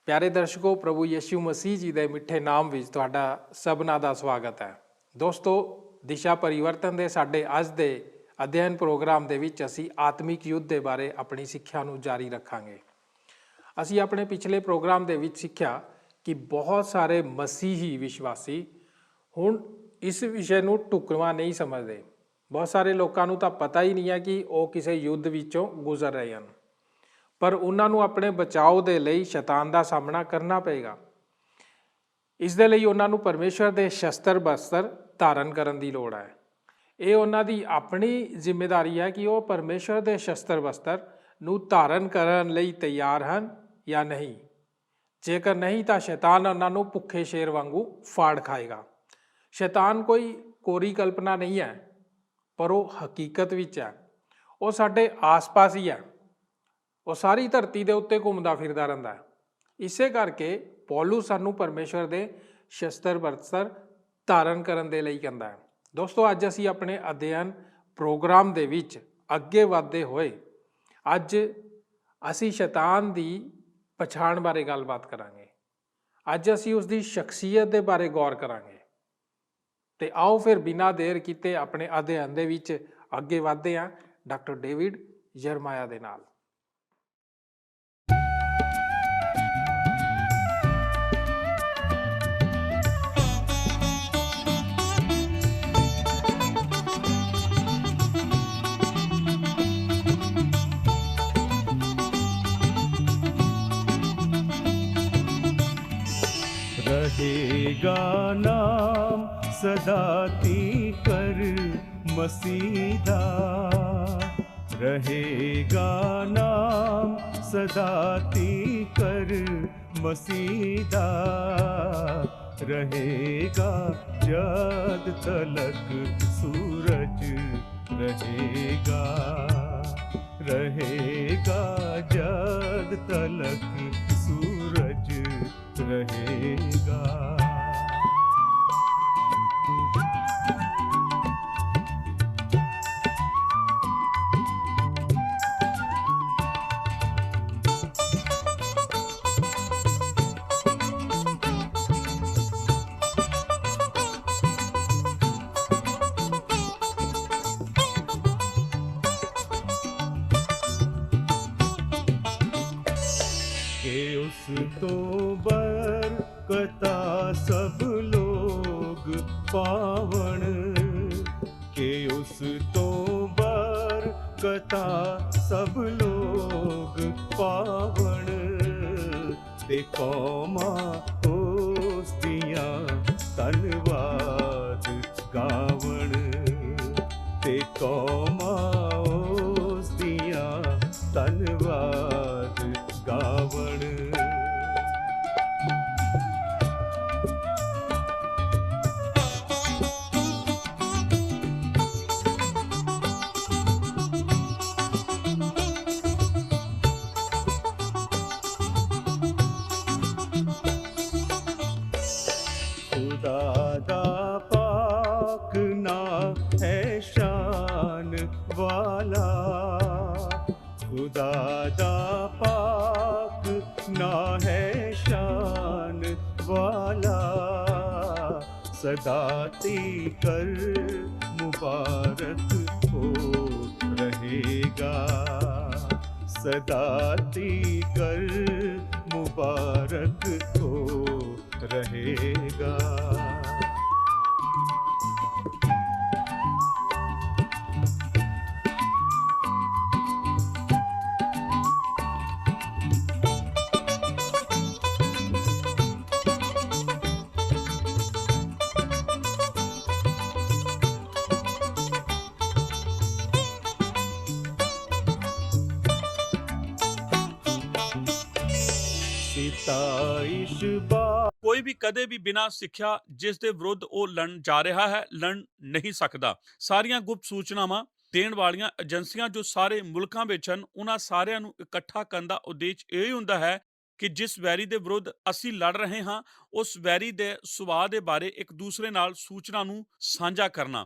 ਪਿਆਰੇ ਦਰਸ਼ਕੋ, ਪ੍ਰਭੂ ਯਿਸੂ ਮਸੀਹ ਜੀ ਦੇ ਮਿੱਠੇ ਨਾਮ ਵਿੱਚ ਤੁਹਾਡਾ ਸਭਨਾਂ ਦਾ ਸਵਾਗਤ ਹੈ। ਦੋਸਤੋ, ਦਿਸ਼ਾ ਪਰਿਵਰਤਨ ਦੇ ਸਾਡੇ ਅੱਜ ਦੇ ਅਧਿਐਨ ਪ੍ਰੋਗਰਾਮ ਦੇ ਵਿੱਚ ਅਸੀਂ ਆਤਮਿਕ ਯੁੱਧ ਦੇ ਬਾਰੇ ਆਪਣੀ ਸਿੱਖਿਆ ਨੂੰ ਜਾਰੀ ਰੱਖਾਂਗੇ। ਅਸੀਂ ਆਪਣੇ ਪਿਛਲੇ ਪ੍ਰੋਗਰਾਮ ਦੇ ਵਿੱਚ ਸਿੱਖਿਆ ਕਿ ਬਹੁਤ ਸਾਰੇ ਮਸੀਹੀ ਵਿਸ਼ਵਾਸੀ ਹੁਣ ਇਸ ਵਿਸ਼ੇ ਨੂੰ ਢੁਕਵਾਂ ਨਹੀਂ ਸਮਝਦੇ। ਬਹੁਤ ਸਾਰੇ ਲੋਕਾਂ ਨੂੰ ਤਾਂ ਪਤਾ ਹੀ ਨਹੀਂ ਹੈ ਕਿ ਉਹ ਕਿਸੇ ਯੁੱਧ ਵਿੱਚੋਂ ਗੁਜ਼ਰ ਰਹੇ ਹਨ, ਪਰ ਉਹਨਾਂ ਨੂੰ ਆਪਣੇ ਬਚਾਓ ਦੇ ਲਈ ਸ਼ੈਤਾਨ ਦਾ ਸਾਹਮਣਾ ਕਰਨਾ ਪਏਗਾ। ਇਸ ਦੇ ਲਈ ਉਹਨਾਂ ਨੂੰ ਪਰਮੇਸ਼ਵਰ ਦੇ ਸ਼ਸਤਰ ਬਸਤਰ ਧਾਰਨ ਕਰਨ ਦੀ ਲੋੜ ਹੈ। ਇਹ ਉਹਨਾਂ ਦੀ ਆਪਣੀ ਜ਼ਿੰਮੇਵਾਰੀ ਹੈ ਕਿ ਉਹ ਪਰਮੇਸ਼ਵਰ ਦੇ ਸ਼ਸਤਰ ਬਸਤਰ ਨੂੰ ਧਾਰਨ ਕਰਨ ਲਈ ਤਿਆਰ ਹਨ ਜਾਂ ਨਹੀਂ। ਜੇਕਰ ਨਹੀਂ ਤਾਂ ਸ਼ੈਤਾਨ ਉਹਨਾਂ ਨੂੰ ਭੁੱਖੇ ਸ਼ੇਰ ਵਾਂਗੂ ਫਾੜ ਖਾਏਗਾ। ਸ਼ੈਤਾਨ ਕੋਈ ਕੋਰੀ ਕਲਪਨਾ ਨਹੀਂ ਹੈ, ਪਰ ਉਹ ਹਕੀਕਤ ਵਿੱਚ ਹੈ। ਉਹ ਸਾਡੇ ਆਸ-ਪਾਸ ਹੀ ਹੈ। ਉਹ ਸਾਰੀ ਧਰਤੀ ਦੇ ਉੱਤੇ ਘੁੰਮਦਾ ਫਿਰਦਾ ਰਹਿੰਦਾ ਹੈ। ਇਸੇ ਕਰਕੇ ਪੌਲੁਸ ਸਾਨੂੰ ਪਰਮੇਸ਼ਵਰ ਦੇ ਸ਼ਸਤਰ ਬਸਤਰ ਧਾਰਨ ਕਰਨ ਦੇ ਲਈ ਕਹਿੰਦਾ ਹੈ। ਦੋਸਤੋ, ਅੱਜ ਅਸੀਂ ਆਪਣੇ ਅਧਿਐਨ ਪ੍ਰੋਗਰਾਮ ਦੇ ਵਿੱਚ ਅੱਗੇ ਵਧਦੇ ਹੋਏ ਅੱਜ ਅਸੀਂ ਸ਼ੈਤਾਨ ਦੀ ਪਛਾਣ ਬਾਰੇ ਗੱਲਬਾਤ ਕਰਾਂਗੇ। ਅੱਜ ਅਸੀਂ ਉਸ ਦੀ ਸ਼ਖਸੀਅਤ ਦੇ ਬਾਰੇ ਗੌਰ ਕਰਾਂਗੇ। ਤੇ ਆਓ ਫਿਰ ਬਿਨਾਂ ਦੇਰ ਕੀਤੇ ਆਪਣੇ ਅਧਿਐਨ ਦੇ ਵਿੱਚ ਅੱਗੇ ਵਧਦੇ ਹਾਂ ਡਾਕਟਰ ਡੇਵਿਡ ਯਰਮਾਇਆ ਦੇ ਨਾਲ। रहेगा नाम सदा तीकर मसीदा, रहेगा नाम सदा तीकर मसीदा, रहेगा जद तलक सूरज रहेगा, रहेगा जद तलक सूरज रहेगा। के उस तो बरकता सब लोग पावण, के उस तो बरकता सब लोग पावण, ते कौमा ओस्तियां धन्यवाद गावण, ते कौमा ओस्तियां धन्यवाद गावण। खुदा दा पाक ना है शान वाला, खुदा दा पाक ना है शान वाला, सदा तीकर मुबारक हो रहेगा, सदा तीकर मुबारक हो रहेगा। सिताइश बा ਕੋਈ ਵੀ ਕਦੇ ਵੀ ਬਿਨਾਂ ਸਿੱਖਿਆ ਜਿਸ ਦੇ ਵਿਰੁੱਧ ਉਹ ਲੜਨ ਜਾ ਰਿਹਾ ਹੈ ਲੜ ਨਹੀਂ ਸਕਦਾ। ਸਾਰੀਆਂ ਗੁਪਤ ਸੂਚਨਾਵਾਂ ਦੇਣ ਵਾਲੀਆਂ ਏਜੰਸੀਆਂ ਜੋ ਸਾਰੇ ਮੁਲਕਾਂ ਵਿੱਚ ਹਨ, ਉਹਨਾਂ ਸਾਰਿਆਂ ਨੂੰ ਇਕੱਠਾ ਕਰਨ ਦਾ ਉਦੇਸ਼ ਇਹ ਹੁੰਦਾ ਹੈ ਕਿ ਜਿਸ ਵੈਰੀ ਦੇ ਵਿਰੁੱਧ ਅਸੀਂ ਲੜ ਰਹੇ ਹਾਂ ਉਸ ਵੈਰੀ ਦੇ ਸੁਭਾਅ ਦੇ ਬਾਰੇ ਇੱਕ ਦੂਸਰੇ ਨਾਲ ਸੂਚਨਾ ਨੂੰ ਸਾਂਝਾ ਕਰਨਾ।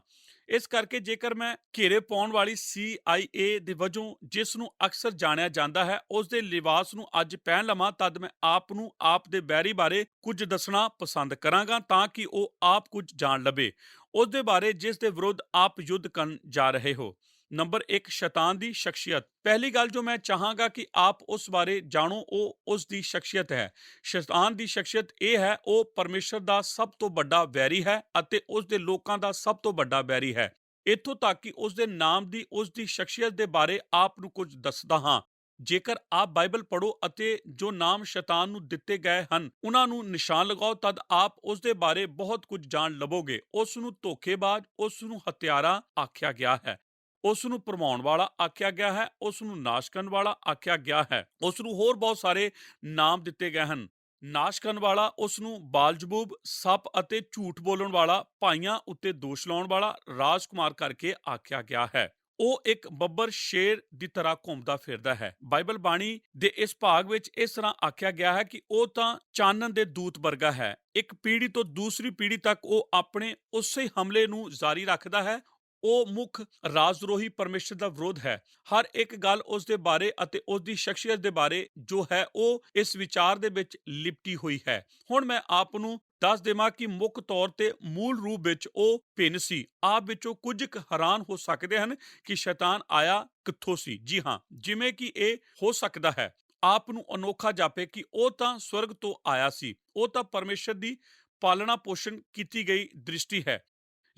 ਇਸ ਕਰਕੇ ਜੇਕਰ ਮੈਂ ਘੇਰੇ ਪਾਉਣ ਵਾਲੀ CIA ਦੇ ਵਜੋਂ ਜਿਸ ਨੂੰ ਅਕਸਰ ਜਾਣਿਆ ਜਾਂਦਾ ਹੈ ਉਸ ਦੇ ਲਿਬਾਸ ਨੂੰ ਅੱਜ ਪਹਿਨ ਲਵਾਂ, ਤਦ ਮੈਂ ਆਪ ਨੂੰ ਆਪ ਦੇ ਵੈਰੀ ਬਾਰੇ ਕੁਝ ਦੱਸਣਾ ਪਸੰਦ ਕਰਾਂਗਾ ਤਾਂ ਕਿ ਉਹ ਆਪ ਕੁਝ ਜਾਣ ਲਵੇ ਉਸ ਦੇ ਬਾਰੇ ਜਿਸ ਦੇ ਵਿਰੁੱਧ ਆਪ ਯੁੱਧ ਕਰਨ ਜਾ ਰਹੇ ਹੋ। ਨੰਬਰ 1, ਸ਼ੈਤਾਨ ਦੀ ਸ਼ਖਸੀਅਤ। ਪਹਿਲੀ ਗੱਲ ਜੋ ਮੈਂ ਚਾਹਾਂਗਾ ਕਿ ਆਪ ਉਸ ਬਾਰੇ ਜਾਣੋ ਉਹ ਉਸ ਦੀ ਸ਼ਖਸੀਅਤ ਹੈ। ਸ਼ੈਤਾਨ ਦੀ ਸ਼ਖਸੀਅਤ ਇਹ ਹੈ, ਉਹ ਪਰਮੇਸ਼ਰ ਦਾ ਸਭ ਤੋਂ ਵੱਡਾ ਵੈਰੀ ਹੈ ਅਤੇ ਉਸ ਦੇ ਲੋਕਾਂ ਦਾ ਸਭ ਤੋਂ ਵੱਡਾ ਵੈਰੀ ਹੈ। ਇੱਥੋਂ ਤੱਕ ਕਿ ਉਸ ਦੇ ਨਾਮ ਦੀ, ਉਸ ਦੀ ਸ਼ਖਸੀਅਤ ਦੇ ਬਾਰੇ ਆਪ ਨੂੰ ਕੁਝ ਦੱਸਦਾ ਹਾਂ। ਜੇਕਰ ਆਪ ਬਾਈਬਲ ਪੜ੍ਹੋ ਅਤੇ ਜੋ ਨਾਮ ਸ਼ੈਤਾਨ ਨੂੰ ਦਿੱਤੇ ਗਏ ਹਨ ਉਹਨਾਂ ਨੂੰ ਨਿਸ਼ਾਨ ਲਗਾਓ, ਤਦ ਆਪ ਉਸ ਦੇ ਬਾਰੇ ਬਹੁਤ ਕੁਝ ਜਾਣ ਲਵੋਗੇ। ਉਸ ਨੂੰ ਧੋਖੇਬਾਜ਼, ਉਸ ਨੂੰ ਹੱਤਿਆਰਾ ਆਖਿਆ ਗਿਆ ਹੈ, ਉਸ ਨੂੰ ਭਰਮਾਉਣ ਵਾਲਾ ਆਖਿਆ ਗਿਆ ਹੈ, ਉਸ ਨੂੰ ਨਾਸ਼ ਕਰਨ ਵਾਲਾ ਆਖਿਆ ਗਿਆ ਹੈ, ਉਸ ਨੂੰ ਹੋਰ ਬਹੁਤ ਸਾਰੇ ਨਾਮ ਦਿੱਤੇ ਗਏ ਹਨ। ਨਾਸ਼ ਕਰਨ ਵਾਲਾ, ਉਸ ਨੂੰ ਬਾਲਜ਼ਬੂਬ, ਸੱਪ ਅਤੇ ਝੂਠ ਬੋਲਣ ਵਾਲਾ, ਭਾਈਆਂ ਉੱਤੇ ਦੋਸ਼ ਲਾਉਣ ਵਾਲਾ, ਰਾਜਕੁਮਾਰ ਕਰਕੇ ਆਖਿਆ ਗਿਆ ਹੈ। ਉਹ ਇੱਕ ਬੱਬਰ ਸ਼ੇਰ ਦੀ ਤਰ੍ਹਾਂ ਘੁੰਮਦਾ ਫਿਰਦਾ ਹੈ। ਬਾਈਬਲ ਬਾਣੀ ਦੇ ਇਸ ਭਾਗ ਵਿੱਚ ਇਸ ਤਰ੍ਹਾਂ ਆਖਿਆ ਗਿਆ ਹੈ ਕਿ ਉਹ ਤਾਂ ਚਾਨਣ ਦੇ ਦੂਤ ਵਰਗਾ ਹੈ। ਇੱਕ ਪੀੜ੍ਹੀ ਤੋਂ ਦੂਸਰੀ ਪੀੜ੍ਹੀ ਤੱਕ ਉਹ ਆਪਣੇ ਉਸੇ ਹਮਲੇ ਨੂੰ ਜਾਰੀ ਰੱਖਦਾ ਹੈ। ਉਹ ਮੁੱਖ ਰਾਜਦਰੋਹੀ ਪਰਮੇਸ਼ਰ ਦਾ ਵਿਰੋਧ ਹੈ। ਹਰ ਇੱਕ ਗੱਲ ਉਸ ਦੇ ਬਾਰੇ ਅਤੇ ਉਸ ਦੀ ਸ਼ਖਸੀਅਤ ਦੇ ਬਾਰੇ ਜੋ ਹੈ ਉਹ ਇਸ ਵਿਚਾਰ ਦੇ ਵਿੱਚ ਲਿਪਟੀ ਹੋਈ ਹੈ। ਹੁਣ ਮੈਂ ਆਪ ਨੂੰ ਦੱਸ ਦੇਵਾਂ ਕਿ ਮੁੱਖ ਤੌਰ ਤੇ ਮੂਲ ਰੂਪ ਵਿੱਚ ਉਹ ਭਿੰਨ ਸੀ। ਆਪ ਵਿੱਚੋਂ ਕੁਝ ਕੁ ਹੈਰਾਨ ਹੋ ਸਕਦੇ ਹਨ ਕਿ ਸ਼ੈਤਾਨ ਆਇਆ ਕਿੱਥੋਂ ਸੀ। ਜੀ ਹਾਂ, ਜਿਵੇਂ ਕਿ ਇਹ ਹੋ ਸਕਦਾ ਹੈ ਆਪ ਨੂੰ ਅਨੋਖਾ ਜਾਪੇ ਕਿ ਉਹ ਤਾਂ ਸਵਰਗ ਤੋਂ ਆਇਆ ਸੀ। ਉਹ ਤਾਂ ਪਰਮੇਸ਼ਰ ਦੀ ਪਾਲਣਾ ਪੋਸ਼ਣ ਕੀਤੀ ਗਈ ਦ੍ਰਿਸ਼ਟੀ ਹੈ।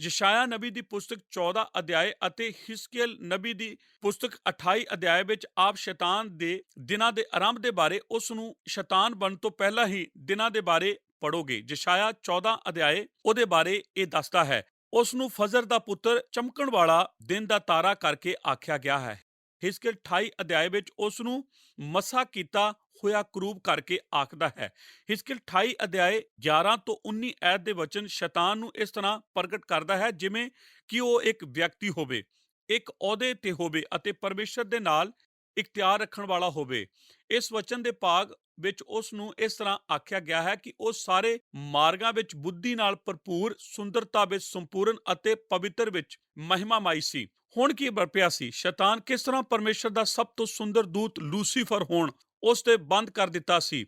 ਯਸ਼ਾਇਆ ਨਬੀ ਦੀ ਪੁਸਤਕ 14 ਅਧਿਆਏ ਅਤੇ ਹਿਸਕੀਏਲ ਨਬੀ ਦੀ ਪੁਸਤਕ 28 ਅਧਿਆਏ ਵਿੱਚ ਆਪ ਸ਼ੈਤਾਨ ਦੇ ਦਿਨਾਂ ਦੇ ਆਰੰਭ ਦੇ ਬਾਰੇ, ਉਸ ਨੂੰ ਸ਼ੈਤਾਨ ਬਣਨ ਤੋਂ ਪਹਿਲਾਂ ਹੀ ਦਿਨਾਂ ਦੇ ਬਾਰੇ ਪੜੋਗੇ। ਯਸ਼ਾਇਆ 14 ਅਧਿਆਏ ਉਹਦੇ ਬਾਰੇ ਇਹ ਦੱਸਦਾ ਹੈ। ਉਸ ਨੂੰ ਫਜਰ ਦਾ ਪੁੱਤਰ, ਚਮਕਣ ਵਾਲਾ, ਦਿਨ ਦਾ ਤਾਰਾ ਕਰਕੇ ਆਖਿਆ ਗਿਆ ਹੈ। ਹਿਸਕੀਏਲ 28 ਅਧਿਆਏ ਵਿੱਚ ਉਸ ਨੂੰ ਮਸਾ ਕੀਤਾ ਹੋਇਆ ਕਰੂਬ ਕਰਕੇ ਆਖਦਾ ਹੈ। ਹਿਸਕੀਏਲ 28 ਅਧਿਆਏ 11 ਤੋਂ 19 ਐਤ ਦੇ ਵਚਨ ਸ਼ੈਤਾਨ ਨੂੰ ਇਸ ਤਰ੍ਹਾਂ ਪ੍ਰਗਟ ਕਰਦਾ ਹੈ ਜਿਵੇਂ ਕਿ ਉਹ ਇੱਕ ਵਿਅਕਤੀ ਹੋਵੇ, ਇੱਕ ਅਹੁਦੇ ਤੇ ਹੋਵੇ ਅਤੇ ਪਰਮੇਸ਼ਰ ਦੇ ਨਾਲ ਇਖਤਿਆਰ ਰੱਖਣ ਵਾਲਾ ਹੋਵੇ। ਇਸ ਵਚਨ ਦੇ ਭਾਗ ਵਿੱਚ ਉਸ ਨੂੰ ਇਸ ਤਰ੍ਹਾਂ ਆਖਿਆ ਗਿਆ ਹੈ ਕਿ ਉਹ ਸਾਰੇ ਮਾਰਗਾਂ ਵਿੱਚ ਬੁੱਧੀ ਨਾਲ ਭਰਪੂਰ, ਸੁੰਦਰਤਾ ਵਿੱਚ ਸੰਪੂਰਨ ਅਤੇ ਪਵਿੱਤਰ ਵਿੱਚ ਮਹਿਮਾਮਈ ਸੀ। ਹੁਣ ਕੀ ਵਰਪਿਆ ਸੀ? ਸ਼ੈਤਾਨ ਕਿਸ ਤਰ੍ਹਾਂ ਪਰਮੇਸ਼ਰ ਦਾ ਸਭ ਤੋਂ ਸੁੰਦਰ ਦੂਤ ਲੂਸੀਫਰ ਹੋਣ ਉਸ ਤੇ ਬੰਦ ਕਰ ਦਿੱਤਾ ਸੀ।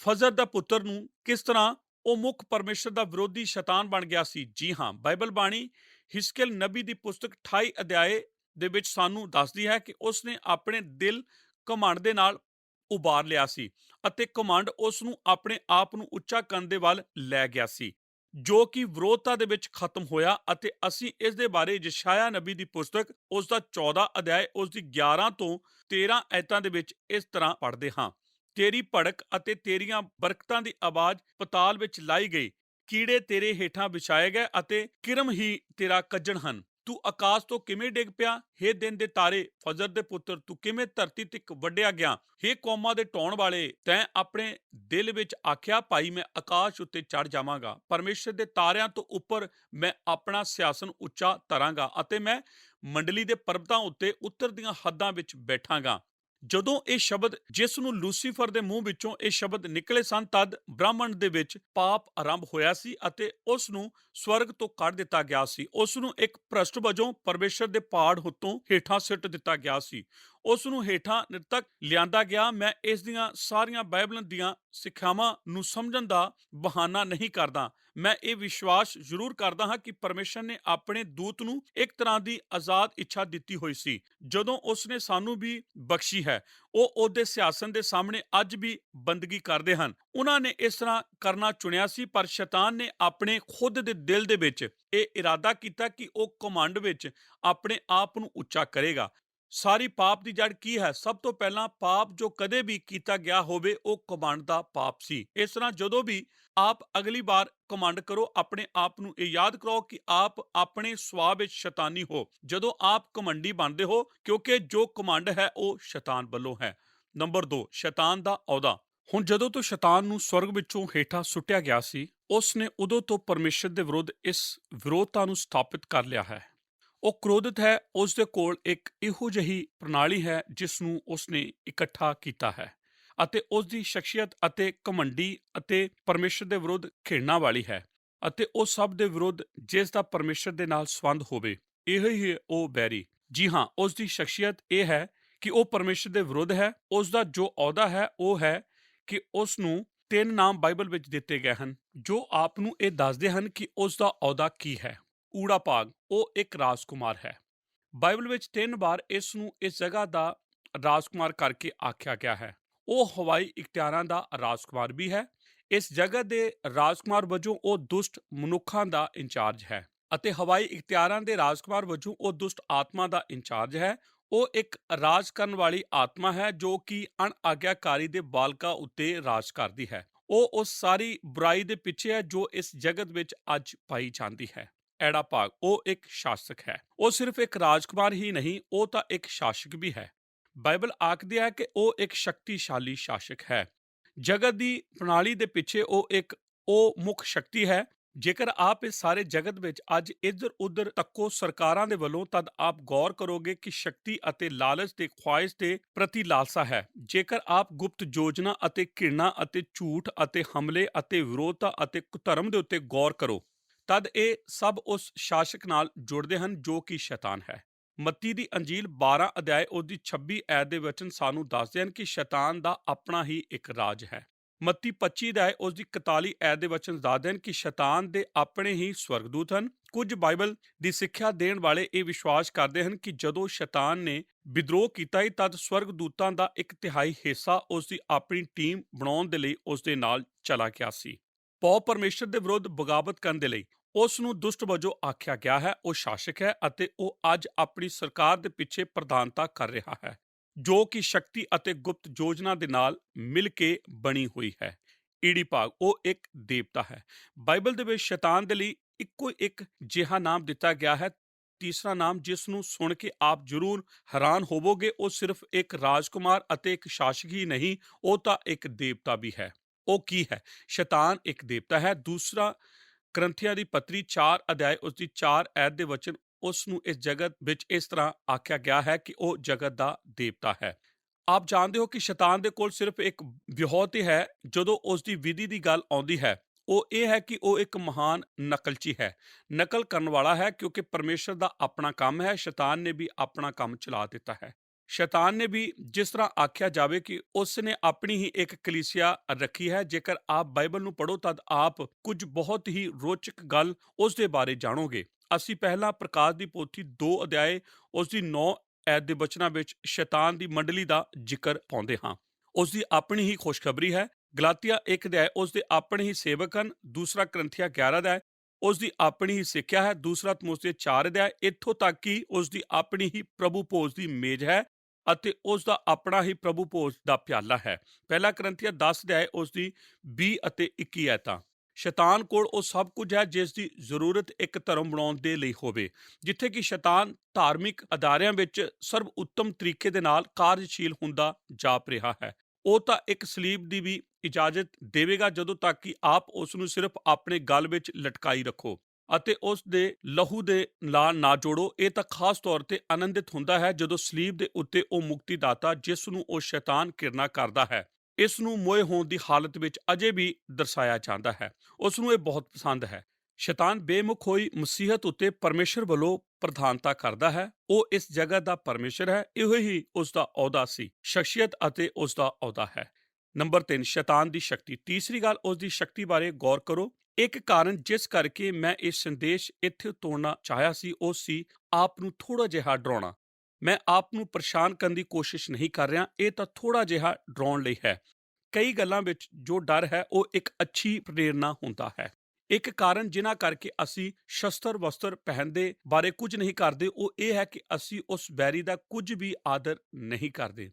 ਫਜਰ ਦਾ ਪੁੱਤਰ ਨੂੰ ਕਿਸ ਤਰ੍ਹਾਂ ਉਹ ਮੁੱਖ ਪਰਮੇਸ਼ਰ ਦਾ ਵਿਰੋਧੀ ਸ਼ੈਤਾਨ ਬਣ ਗਿਆ ਸੀ। ਜੀ ਹਾਂ, ਬਾਈਬਲ ਬਾਣੀ ਹਿਸਕੀਏਲ ਨਬੀ ਦੀ ਪੁਸਤਕ 28 ਅਧਿਆਏ ਦੇ ਵਿੱਚ ਸਾਨੂੰ ਦੱਸਦੀ ਹੈ ਕਿ ਉਸ ਨੇ ਆਪਣੇ ਦਿਲ ਘਮੰਡ ਦੇ ਨਾਲ ਉਬਾਰ ਲਿਆ ਸੀ ਅਤੇ ਘਮੰਡ ਉਸ ਨੂੰ ਆਪਣੇ ਆਪ ਨੂੰ ਉੱਚਾ ਕਰਨ ਦੇ ਵੱਲ ਲੈ ਗਿਆ ਸੀ, ਜੋ ਕਿ ਵਿਰੋਧਤਾ ਦੇ ਵਿੱਚ ਖਤਮ ਹੋਇਆ। ਅਤੇ ਅਸੀਂ ਇਸ ਦੇ ਬਾਰੇ ਯਸ਼ਾਇਆ ਨਬੀ ਦੀ ਪੁਸਤਕ ਉਸ ਦਾ 14 ਅਧਿਆਏ ਉਸ ਦੀ 11 ਤੋਂ 13 ਐਤਾਂ ਦੇ ਵਿੱਚ ਇਸ ਤਰ੍ਹਾਂ ਪੜ੍ਹਦੇ ਹਾਂ। ਤੇਰੀ ਭੜਕ ਅਤੇ ਤੇਰੀਆਂ ਬਰਕਤਾਂ ਦੀ ਆਵਾਜ਼ ਪਤਾਲ ਵਿੱਚ ਲਾਈ ਗਈ, ਕੀੜੇ ਤੇਰੇ ਹੇਠਾਂ ਵਿਛਾਏ ਗਏ ਅਤੇ ਕਿਰਮ ਹੀ ਤੇਰਾ ਕੱਜਣ ਹਨ। ਤੂੰ ਆਕਾਸ਼ ਤੋਂ ਕਿਵੇਂ ਡਿੱਗ ਪਿਆ, ਹੇ ਦਿਨ ਦੇ ਤਾਰੇ, ਫਜਰ ਦੇ ਪੁੱਤਰ, ਤੂੰ ਕਿਵੇਂ ਧਰਤੀ ਤੱਕ ਵੱਢਿਆ ਗਿਆ। ਹੇ ਕੌਮਾਂ ਦੇ ਢਾਉਣ ਵਾਲੇ, ਤੈਂ ਆਪਣੇ ਦਿਲ ਵਿੱਚ ਆਖਿਆ, ਭਾਈ ਮੈਂ ਆਕਾਸ਼ ਉੱਤੇ ਚੜ ਜਾਵਾਂਗਾ, ਪਰਮੇਸ਼ਰ ਦੇ ਤਾਰਿਆਂ ਤੋਂ ਉੱਪਰ ਮੈਂ ਆਪਣਾ ਸਿਆਸਨ ਉੱਚਾ ਧਰਾਂਗਾ ਅਤੇ ਮੈਂ ਮੰਡਲੀ ਦੇ ਪਰਬਤਾਂ ਉੱਤੇ ਉੱਤਰ ਦੀਆਂ ਹੱਦਾਂ ਵਿੱਚ ਬੈਠਾਂਗਾ। ਜਦੋਂ ਇਹ ਸ਼ਬਦ, ਜਿਸ ਨੂੰ ਲੂਸੀਫਰ ਦੇ ਮੂੰਹ ਵਿੱਚੋਂ ਇਹ ਸ਼ਬਦ ਨਿਕਲੇ ਸਨ, ਤਦ ਬ੍ਰਹਮੰਡ ਦੇ ਵਿੱਚ ਪਾਪ ਆਰੰਭ ਹੋਇਆ ਸੀ ਅਤੇ ਉਸ ਨੂੰ ਸਵਰਗ ਤੋਂ ਕੱਢ ਦਿੱਤਾ ਗਿਆ ਸੀ। ਉਸ ਨੂੰ ਇੱਕ ਭ੍ਰਸ਼ਟ ਵਜੋਂ ਪਰਮੇਸ਼ਰ ਦੇ ਪਹਾੜ ਉੱਤੋਂ ਹੇਠਾਂ ਸਿੱਟ ਦਿੱਤਾ ਗਿਆ ਸੀ। ਉਸ ਨੂੰ ਹੇਠਾਂ ਨਿਰਤਕ ਲਿਆਂਦਾ ਗਿਆ। ਮੈਂ ਇਸ ਦੀਆਂ ਸਾਰੀਆਂ ਬਾਈਬਲ ਦੀਆਂ ਸਿੱਖਿਆਵਾਂ ਨੂੰ ਸਮਝਣ ਦਾ ਬਹਾਨਾ ਨਹੀਂ ਕਰਦਾ। ਮੈਂ ਇਹ ਵਿਸ਼ਵਾਸ ਜ਼ਰੂਰ ਕਰਦਾ ਹਾਂ ਕਿ ਪਰਮੇਸ਼ਰ ਨੇ ਆਪਣੇ ਦੂਤ ਨੂੰ ਇੱਕ ਤਰ੍ਹਾਂ ਦੀ ਆਜ਼ਾਦ ਇੱਛਾ ਦਿੱਤੀ ਹੋਈ ਸੀ, ਜਦੋਂ ਉਸ ਨੇ ਸਾਨੂੰ ਵੀ ਬਖਸ਼ੀ ਹੈ। ਉਹ ਉਹਦੇ ਸਿਆਸਨ ਦੇ ਸਾਹਮਣੇ ਅੱਜ ਵੀ ਬੰਦਗੀ ਕਰਦੇ ਹਨ। ਉਹਨਾਂ ਨੇ ਇਸ ਤਰ੍ਹਾਂ ਕਰਨਾ ਚੁਣਿਆ ਸੀ, ਪਰ ਸ਼ੈਤਾਨ ਨੇ ਆਪਣੇ ਖੁਦ ਦੇ ਦਿਲ ਦੇ ਵਿੱਚ ਇਹ ਇਰਾਦਾ ਕੀਤਾ ਕਿ ਉਹ ਘਮੰਡ ਵਿੱਚ ਆਪਣੇ ਆਪ ਨੂੰ ਉੱਚਾ ਕਰੇਗਾ। ਸਾਰੀ ਪਾਪ ਦੀ ਜੜ ਕੀ ਹੈ? ਸਭ ਤੋਂ ਪਹਿਲਾਂ ਪਾਪ ਜੋ ਕਦੇ ਵੀ ਕੀਤਾ ਗਿਆ ਹੋਵੇ ਉਹ ਘਮੰਡ ਦਾ ਪਾਪ ਸੀ। ਇਸ ਤਰ੍ਹਾਂ ਜਦੋਂ ਵੀ ਆਪ ਅਗਲੀ ਵਾਰ ਘਮੰਡ ਕਰੋ, ਆਪਣੇ ਆਪ ਨੂੰ ਇਹ ਯਾਦ ਕਰਾਓ ਕਿ ਆਪ ਆਪਣੇ ਸੁਭਾਅ ਵਿੱਚ ਸ਼ੈਤਾਨੀ ਹੋ ਜਦੋਂ ਆਪ ਘਮੰਡੀ ਬਣਦੇ ਹੋ, ਕਿਉਂਕਿ ਜੋ ਘਮੰਡ ਹੈ ਉਹ ਸ਼ੈਤਾਨ ਵੱਲੋਂ ਹੈ। ਨੰਬਰ 2, ਸ਼ੈਤਾਨ ਦਾ ਅਹੁਦਾ। ਹੁਣ ਜਦੋਂ ਤੋਂ ਸ਼ੈਤਾਨ ਨੂੰ ਸਵਰਗ ਵਿੱਚੋਂ ਹੇਠਾਂ ਸੁੱਟਿਆ ਗਿਆ ਸੀ, ਉਸ ਨੇ ਉਦੋਂ ਤੋਂ ਪਰਮੇਸ਼ਰ ਦੇ ਵਿਰੁੱਧ ਇਸ ਵਿਰੋਧਤਾ ਨੂੰ ਸਥਾਪਿਤ ਕਰ ਲਿਆ ਹੈ। ਉਹ ਕ੍ਰੋਧਿਤ ਹੈ। ਉਸ ਦੇ ਕੋਲ ਇੱਕ ਇਹੋ ਜਿਹੀ ਪ੍ਰਣਾਲੀ ਹੈ ਜਿਸ ਨੂੰ ਉਸਨੇ ਇਕੱਠਾ ਕੀਤਾ ਹੈ ਅਤੇ ਉਸ ਦੀ ਸ਼ਖਸੀਅਤ ਅਤੇ ਘਮੰਡੀ ਅਤੇ ਪਰਮੇਸ਼ਰ ਦੇ ਵਿਰੁੱਧ ਘਿਰਣਾ ਵਾਲੀ ਹੈ ਅਤੇ ਉਹ ਸਭ ਦੇ ਵਿਰੁੱਧ ਜਿਸ ਦਾ ਪਰਮੇਸ਼ਰ ਦੇ ਨਾਲ ਸੰਬੰਧ ਹੋਵੇ, ਇਹੋ ਹੀ ਹੈ ਉਹ ਬੈਰੀ। ਜੀ ਹਾਂ, ਉਸ ਦੀ ਸ਼ਖਸੀਅਤ ਇਹ ਹੈ ਕਿ ਉਹ ਪਰਮੇਸ਼ਰ ਦੇ ਵਿਰੁੱਧ ਹੈ। ਉਸ ਦਾ ਜੋ ਅਹੁਦਾ ਹੈ ਉਹ ਹੈ ਕਿ ਉਸ ਨੂੰ 3 ਨਾਮ ਬਾਈਬਲ ਵਿੱਚ ਦਿੱਤੇ ਗਏ ਹਨ ਜੋ ਆਪ ਨੂੰ ਇਹ ਦੱਸਦੇ ਹਨ ਕਿ ਉਸ ਦਾ ਅਹੁਦਾ ਕੀ ਹੈ। ਊੜਾ ਭਾਗ, ਉਹ ਇੱਕ ਰਾਜਕੁਮਾਰ ਹੈ। ਬਾਈਬਲ ਵਿੱਚ 3 ਵਾਰ ਇਸ ਨੂੰ ਇਸ ਜਗ੍ਹਾ ਦਾ ਰਾਜਕੁਮਾਰ ਕਰਕੇ ਆਖਿਆ ਗਿਆ ਹੈ। ਉਹ ਹਵਾਈ ਇਖਤਿਆਰਾਂ ਦਾ ਰਾਜਕੁਮਾਰ ਵੀ ਹੈ। ਇਸ ਜਗਤ ਦੇ ਰਾਜਕੁਮਾਰ ਵਜੋਂ ਉਹ ਦੁਸ਼ਟ ਮਨੁੱਖਾਂ ਦਾ ਇੰਚਾਰਜ ਹੈ ਅਤੇ ਹਵਾਈ ਇਖਤਿਆਰਾਂ ਦੇ ਰਾਜਕੁਮਾਰ ਵਜੋਂ ਉਹ ਦੁਸ਼ਟ ਆਤਮਾ ਦਾ ਇੰਚਾਰਜ ਹੈ। ਉਹ ਇੱਕ ਰਾਜ ਕਰਨ ਵਾਲੀ ਆਤਮਾ ਹੈ ਜੋ ਕਿ ਅਣਆਗਿਆਕਾਰੀ ਦੇ ਬਾਲਕਾਂ ਉੱਤੇ ਰਾਜ ਕਰਦੀ ਹੈ। ਉਹ ਉਸ ਸਾਰੀ ਬੁਰਾਈ ਦੇ ਪਿੱਛੇ ਹੈ ਜੋ ਇਸ ਜਗਤ ਵਿੱਚ ਅੱਜ ਪਾਈ ਜਾਂਦੀ ਹੈ। ਐੜਾ ਭਾਗ, ਉਹ ਇੱਕ ਸ਼ਾਸਕ ਹੈ। ਉਹ ਸਿਰਫ ਇੱਕ ਰਾਜਕੁਮਾਰ ਹੀ ਨਹੀਂ, ਉਹ ਤਾਂ ਇੱਕ ਸ਼ਾਸਕ ਵੀ ਹੈ। ਬਾਈਬਲ ਆਖਦੀ ਹੈ ਕਿ ਉਹ ਇੱਕ ਸ਼ਕਤੀਸ਼ਾਲੀ ਸ਼ਾਸਕ ਹੈ। ਜਗਤ ਦੀ ਪ੍ਰਣਾਲੀ ਦੇ ਪਿੱਛੇ ਉਹ ਮੁੱਖ ਸ਼ਕਤੀ ਹੈ। ਜੇਕਰ ਆਪ ਇਸ ਸਾਰੇ ਜਗਤ ਵਿੱਚ ਅੱਜ ਇੱਧਰ ਉੱਧਰ ਤੱਕੋ ਸਰਕਾਰਾਂ ਦੇ ਵੱਲੋਂ, ਤਦ ਆਪ ਗੌਰ ਕਰੋਗੇ ਕਿ ਸ਼ਕਤੀ ਅਤੇ ਲਾਲਚ ਤੇ ਖੁਆਇਸ਼ ਦੇ ਪ੍ਰਤੀ ਲਾਲਸਾ ਹੈ। ਜੇਕਰ ਆਪ ਗੁਪਤ ਯੋਜਨਾ ਅਤੇ ਘਿਰਣਾ ਅਤੇ ਝੂਠ ਅਤੇ ਹਮਲੇ ਅਤੇ ਵਿਰੋਧਤਾ ਅਤੇ ਕੁਧਰਮ ਦੇ ਉੱਤੇ ਗੌਰ ਕਰੋ, ਤਦ ਇਹ ਸਭ ਉਸ ਸ਼ਾਸਕ ਨਾਲ ਜੁੜਦੇ ਹਨ ਜੋ ਕਿ ਸ਼ੈਤਾਨ ਹੈ। ਮੱਤੀ ਦੀ ਅੰਜੀਲ 12 ਅਧਿਆਏ ਉਹਦੀ 26 ਐਤ ਦੇ ਵਚਨ ਸਾਨੂੰ ਦੱਸਦੇ ਹਨ ਕਿ ਸ਼ੈਤਾਨ ਦਾ ਆਪਣਾ ਹੀ ਇੱਕ ਰਾਜ ਹੈ। ਮੱਤੀ 25 ਅਧਿਆਏ ਉਸਦੀ 41 ਐਤ ਦੇ ਵਚਨ ਦੱਸਦੇ ਹਨ ਕਿ ਸ਼ੈਤਾਨ ਦੇ ਆਪਣੇ ਹੀ ਸਵਰਗਦੂਤ ਹਨ। ਕੁਝ ਬਾਈਬਲ ਦੀ ਸਿੱਖਿਆ ਦੇਣ ਵਾਲੇ ਇਹ ਵਿਸ਼ਵਾਸ ਕਰਦੇ ਹਨ ਕਿ ਜਦੋਂ ਸ਼ੈਤਾਨ ਨੇ ਵਿਦਰੋਹ ਕੀਤਾ ਹੀ ਤਦ ਸਵਰਗਦੂਤਾਂ ਦਾ 1/3 ਹਿੱਸਾ ਉਸਦੀ ਆਪਣੀ ਟੀਮ ਬਣਾਉਣ ਦੇ ਲਈ ਉਸਦੇ ਨਾਲ ਚਲਾ ਗਿਆ ਸੀ। ਪਰਮੇਸ਼ਰ ਦੇ ਵਿਰੁੱਧ ਬਗਾਵਤ ਕਰਨ ਦੇ ਲਈ ਉਸ ਨੂੰ ਦੁਸ਼ਟ ਵਜੋਂ ਆਖਿਆ ਗਿਆ ਹੈ। ਉਹ ਸ਼ਾਸਕ ਹੈ ਅਤੇ ਉਹ ਅੱਜ ਆਪਣੀ ਸਰਕਾਰ ਦੇ ਪਿੱਛੇ ਪ੍ਰਧਾਨਤਾ ਕਰ ਰਿਹਾ ਹੈ ਜੋ ਕਿ ਸ਼ਕਤੀ ਅਤੇ ਗੁਪਤ ਯੋਜਨਾ ਦੇ ਨਾਲ ਮਿਲ ਕੇ ਬਣੀ ਹੋਈ ਹੈ। ਈੜੀ ਭਾਗ, ਉਹ ਇੱਕ ਦੇਵਤਾ ਹੈ। ਬਾਈਬਲ ਦੇ ਵਿੱਚ ਸ਼ੈਤਾਨ ਦੇ ਲਈ ਇੱਕੋ ਇੱਕ ਜਿਹਾ ਨਾਮ ਦਿੱਤਾ ਗਿਆ ਹੈ, ਤੀਸਰਾ ਨਾਮ, ਜਿਸ ਨੂੰ ਸੁਣ ਕੇ ਆਪ ਜ਼ਰੂਰ ਹੈਰਾਨ ਹੋਵੋਗੇ। ਉਹ ਸਿਰਫ ਇੱਕ ਰਾਜਕੁਮਾਰ ਅਤੇ ਇੱਕ ਸ਼ਾਸਕ ਹੀ ਨਹੀਂ, ਉਹ ਤਾਂ ਇੱਕ ਦੇਵਤਾ ਵੀ ਹੈ। ਉਹ ਕੀ ਹੈ? ਸ਼ੈਤਾਨ ਇੱਕ ਦੇਵਤਾ ਹੈ। ਦੂਸਰਾ ਕਰੰਥੀਆਂ ਦੀ ਪੱਤਰੀ 4 ਅਧਿਆਏ ਉਸਦੀ 4 ਐਤ ਦੇ ਵਚਨ ਉਸ ਨੂੰ ਇਸ ਜਗਤ ਵਿੱਚ ਇਸ ਤਰ੍ਹਾਂ ਆਖਿਆ ਗਿਆ ਹੈ ਕਿ ਉਹ ਜਗਤ ਦਾ ਦੇਵਤਾ ਹੈ। ਆਪ ਜਾਣਦੇ ਹੋ ਕਿ ਸ਼ੈਤਾਨ ਦੇ ਕੋਲ ਸਿਰਫ ਇੱਕ ਵਿਹੁਤ ਹੈ ਜਦੋਂ ਉਸ ਦੀ ਵਿਧੀ ਦੀ ਗੱਲ ਆਉਂਦੀ ਹੈ। ਉਹ ਇਹ ਹੈ ਕਿ ਉਹ ਇੱਕ ਮਹਾਨ ਨਕਲਚੀ ਹੈ, ਨਕਲ ਕਰਨ ਵਾਲਾ ਹੈ, ਕਿਉਂਕਿ ਪਰਮੇਸ਼ਰ ਦਾ ਆਪਣਾ ਕੰਮ ਹੈ। ਸ਼ੈਤਾਨ ਨੇ ਵੀ ਆਪਣਾ ਕੰਮ ਚਲਾ ਦਿੱਤਾ ਹੈ। ਸ਼ੈਤਾਨ ਨੇ ਵੀ ਜਿਸ ਤਰ੍ਹਾਂ ਆਖਿਆ ਜਾਵੇ ਕਿ ਉਸ ਨੇ ਆਪਣੀ ਹੀ ਇੱਕ ਕਲੀਸਿਆ ਰੱਖੀ ਹੈ। ਜੇਕਰ ਆਪ ਬਾਈਬਲ ਨੂੰ ਪੜ੍ਹੋ ਤਦ ਆਪ ਕੁਝ ਬਹੁਤ ਹੀ ਰੋਚਕ ਗੱਲ ਉਸ ਦੇ ਬਾਰੇ ਜਾਣੋਗੇ। ਅਸੀਂ ਪਹਿਲਾਂ ਪ੍ਰਕਾਸ਼ ਦੀ ਪੋਥੀ 2 ਅਧਿਆਏ ਉਸ ਦੀ 9 ਐਤ ਦੇ ਵਚਨਾਂ ਵਿੱਚ ਸ਼ੈਤਾਨ ਦੀ ਮੰਡਲੀ ਦਾ ਜ਼ਿਕਰ ਪਾਉਂਦੇ ਹਾਂ। ਉਸ ਦੀ ਆਪਣੀ ਹੀ ਖੁਸ਼ਖਬਰੀ ਹੈ। ਗਲਾਤੀਆ 1 ਅਧਿਆਏ ਉਸ ਦੇ ਆਪਣੇ ਹੀ ਸੇਵਕ ਹਨ। ਦੂਸਰਾ ਕਰੰਥੀਆ 11 ਅਧਿਆਏ ਉਸ ਦੀ ਆਪਣੀ ਹੀ ਸਿੱਖਿਆ ਹੈ। ਦੂਸਰਾ ਤੀਮੋਥੀ 4 ਅਧਿਆਏ ਇੱਥੋਂ ਤੱਕ ਕਿ ਉਸ ਦੀ ਆਪਣੀ ਹੀ ਪ੍ਰਭੂ ਭੋਜ ਦੀ ਮੇਜ਼ ਹੈ ਅਤੇ ਉਸ ਦਾ ਆਪਣਾ ਹੀ ਪ੍ਰਭੂ ਭੋਜ ਦਾ ਪਿਆਲਾ ਹੈ। ਪਹਿਲਾ ਕਰੰਥੀਆ 10 ਅਧਿਆਏ ਉਸ ਦੀ 20 ਅਤੇ 21 ਐਤਾਂ। ਸ਼ੈਤਾਨ ਕੋਲ ਉਹ ਸਭ ਕੁਝ ਹੈ ਜਿਸ ਦੀ ਜ਼ਰੂਰਤ ਇੱਕ ਧਰਮ ਬਣਾਉਣ ਦੇ ਲਈ ਹੋਵੇ। ਜਿੱਥੇ ਕਿ ਸ਼ੈਤਾਨ ਧਾਰਮਿਕ ਅਦਾਰਿਆਂ ਵਿੱਚ ਸਰਬ ਉੱਤਮ ਤਰੀਕੇ ਦੇ ਨਾਲ ਕਾਰਜਸ਼ੀਲ ਹੁੰਦਾ ਜਾਪ ਰਿਹਾ ਹੈ। ਉਹ ਤਾਂ ਇੱਕ ਸਲੀਬ ਦੀ ਵੀ ਇਜਾਜ਼ਤ ਦੇਵੇਗਾ ਜਦੋਂ ਤੱਕ ਕਿ ਆਪ ਉਸ ਨੂੰ ਸਿਰਫ ਆਪਣੇ ਗਲ ਵਿੱਚ ਲਟਕਾਈ ਰੱਖੋ ਅਤੇ ਉਸ ਦੇ ਲਹੂ ਦੇ ਨਾਲ ਨਾ ਜੋੜੋ। ਇਹ ਤਾਂ ਖਾਸ ਤੌਰ ਤੇ ਆਨੰਦਿਤ ਹੁੰਦਾ ਹੈ ਜਦੋਂ ਸਲੀਬ ਦੇ ਉੱਤੇ ਉਹ ਮੁਕਤੀਦਾਤਾ ਜਿਸ ਨੂੰ ਉਹ ਸ਼ੈਤਾਨ ਘਿਰਣਾ ਕਰਦਾ ਹੈ, ਇਸ ਨੂੰ ਮੋਏ ਹੋਣ ਦੀ ਹਾਲਤ ਵਿੱਚ ਅਜੇ ਵੀ ਦਰਸਾਇਆ ਜਾਂਦਾ ਹੈ। ਉਸ ਨੂੰ ਇਹ ਬਹੁਤ ਪਸੰਦ ਹੈ। ਸ਼ੈਤਾਨ ਬੇਮੁਖ ਹੋਈ ਮਸੀਹਤ ਉੱਤੇ ਪਰਮੇਸ਼ਰ ਵੱਲੋਂ ਪ੍ਰਧਾਨਤਾ ਕਰਦਾ ਹੈ। ਉਹ ਇਸ ਜਗਤ ਦਾ ਪਰਮੇਸ਼ਰ ਹੈ। ਇਹੋ ਹੀ ਉਸ ਦਾ ਅਹੁਦਾ ਸੀ, ਸ਼ਖਸੀਅਤ ਅਤੇ ਉਸ ਦਾ ਅਹੁਦਾ ਹੈ। ਨੰਬਰ 3, ਸ਼ੈਤਾਨ ਦੀ ਸ਼ਕਤੀ। ਤੀਸਰੀ ਗੱਲ, ਉਸ ਦੀ ਸ਼ਕਤੀ ਬਾਰੇ ਗੌਰ ਕਰੋ। ਇੱਕ ਕਾਰਨ ਜਿਸ ਕਰਕੇ ਮੈਂ ਇਹ ਸੰਦੇਸ਼ ਇੱਥੇ ਤੋੜਨਾ ਚਾਹਿਆ ਸੀ ਉਹ ਸੀ ਆਪ ਨੂੰ ਥੋੜਾ ਜਿਹਾ ਡਰਾਉਣਾ। ਮੈਂ ਆਪ ਨੂੰ ਪਰੇਸ਼ਾਨ ਕਰਨ ਦੀ ਕੋਸ਼ਿਸ਼ ਨਹੀਂ ਕਰ ਰਿਹਾ, ਇਹ ਤਾਂ ਥੋੜਾ ਜਿਹਾ ਡਰਾਉਣ ਲਈ ਹੈ। ਕਈ ਗੱਲਾਂ ਵਿੱਚ ਜੋ ਡਰ ਹੈ ਉਹ ਇੱਕ ਅੱਛੀ ਪ੍ਰੇਰਨਾ ਹੁੰਦਾ ਹੈ। ਇੱਕ ਕਾਰਨ ਜਿਨ੍ਹਾਂ ਕਰਕੇ ਅਸੀਂ ਸ਼ਸਤਰ ਵਸਤਰ ਪਹਿਨਦੇ ਬਾਰੇ ਕੁਝ ਨਹੀਂ ਕਰਦੇ ਉਹ ਇਹ ਹੈ ਕਿ ਅਸੀਂ ਉਸ ਬੈਰੀ ਦਾ ਕੁਝ ਵੀ ਆਦਰ ਨਹੀਂ ਕਰਦੇ।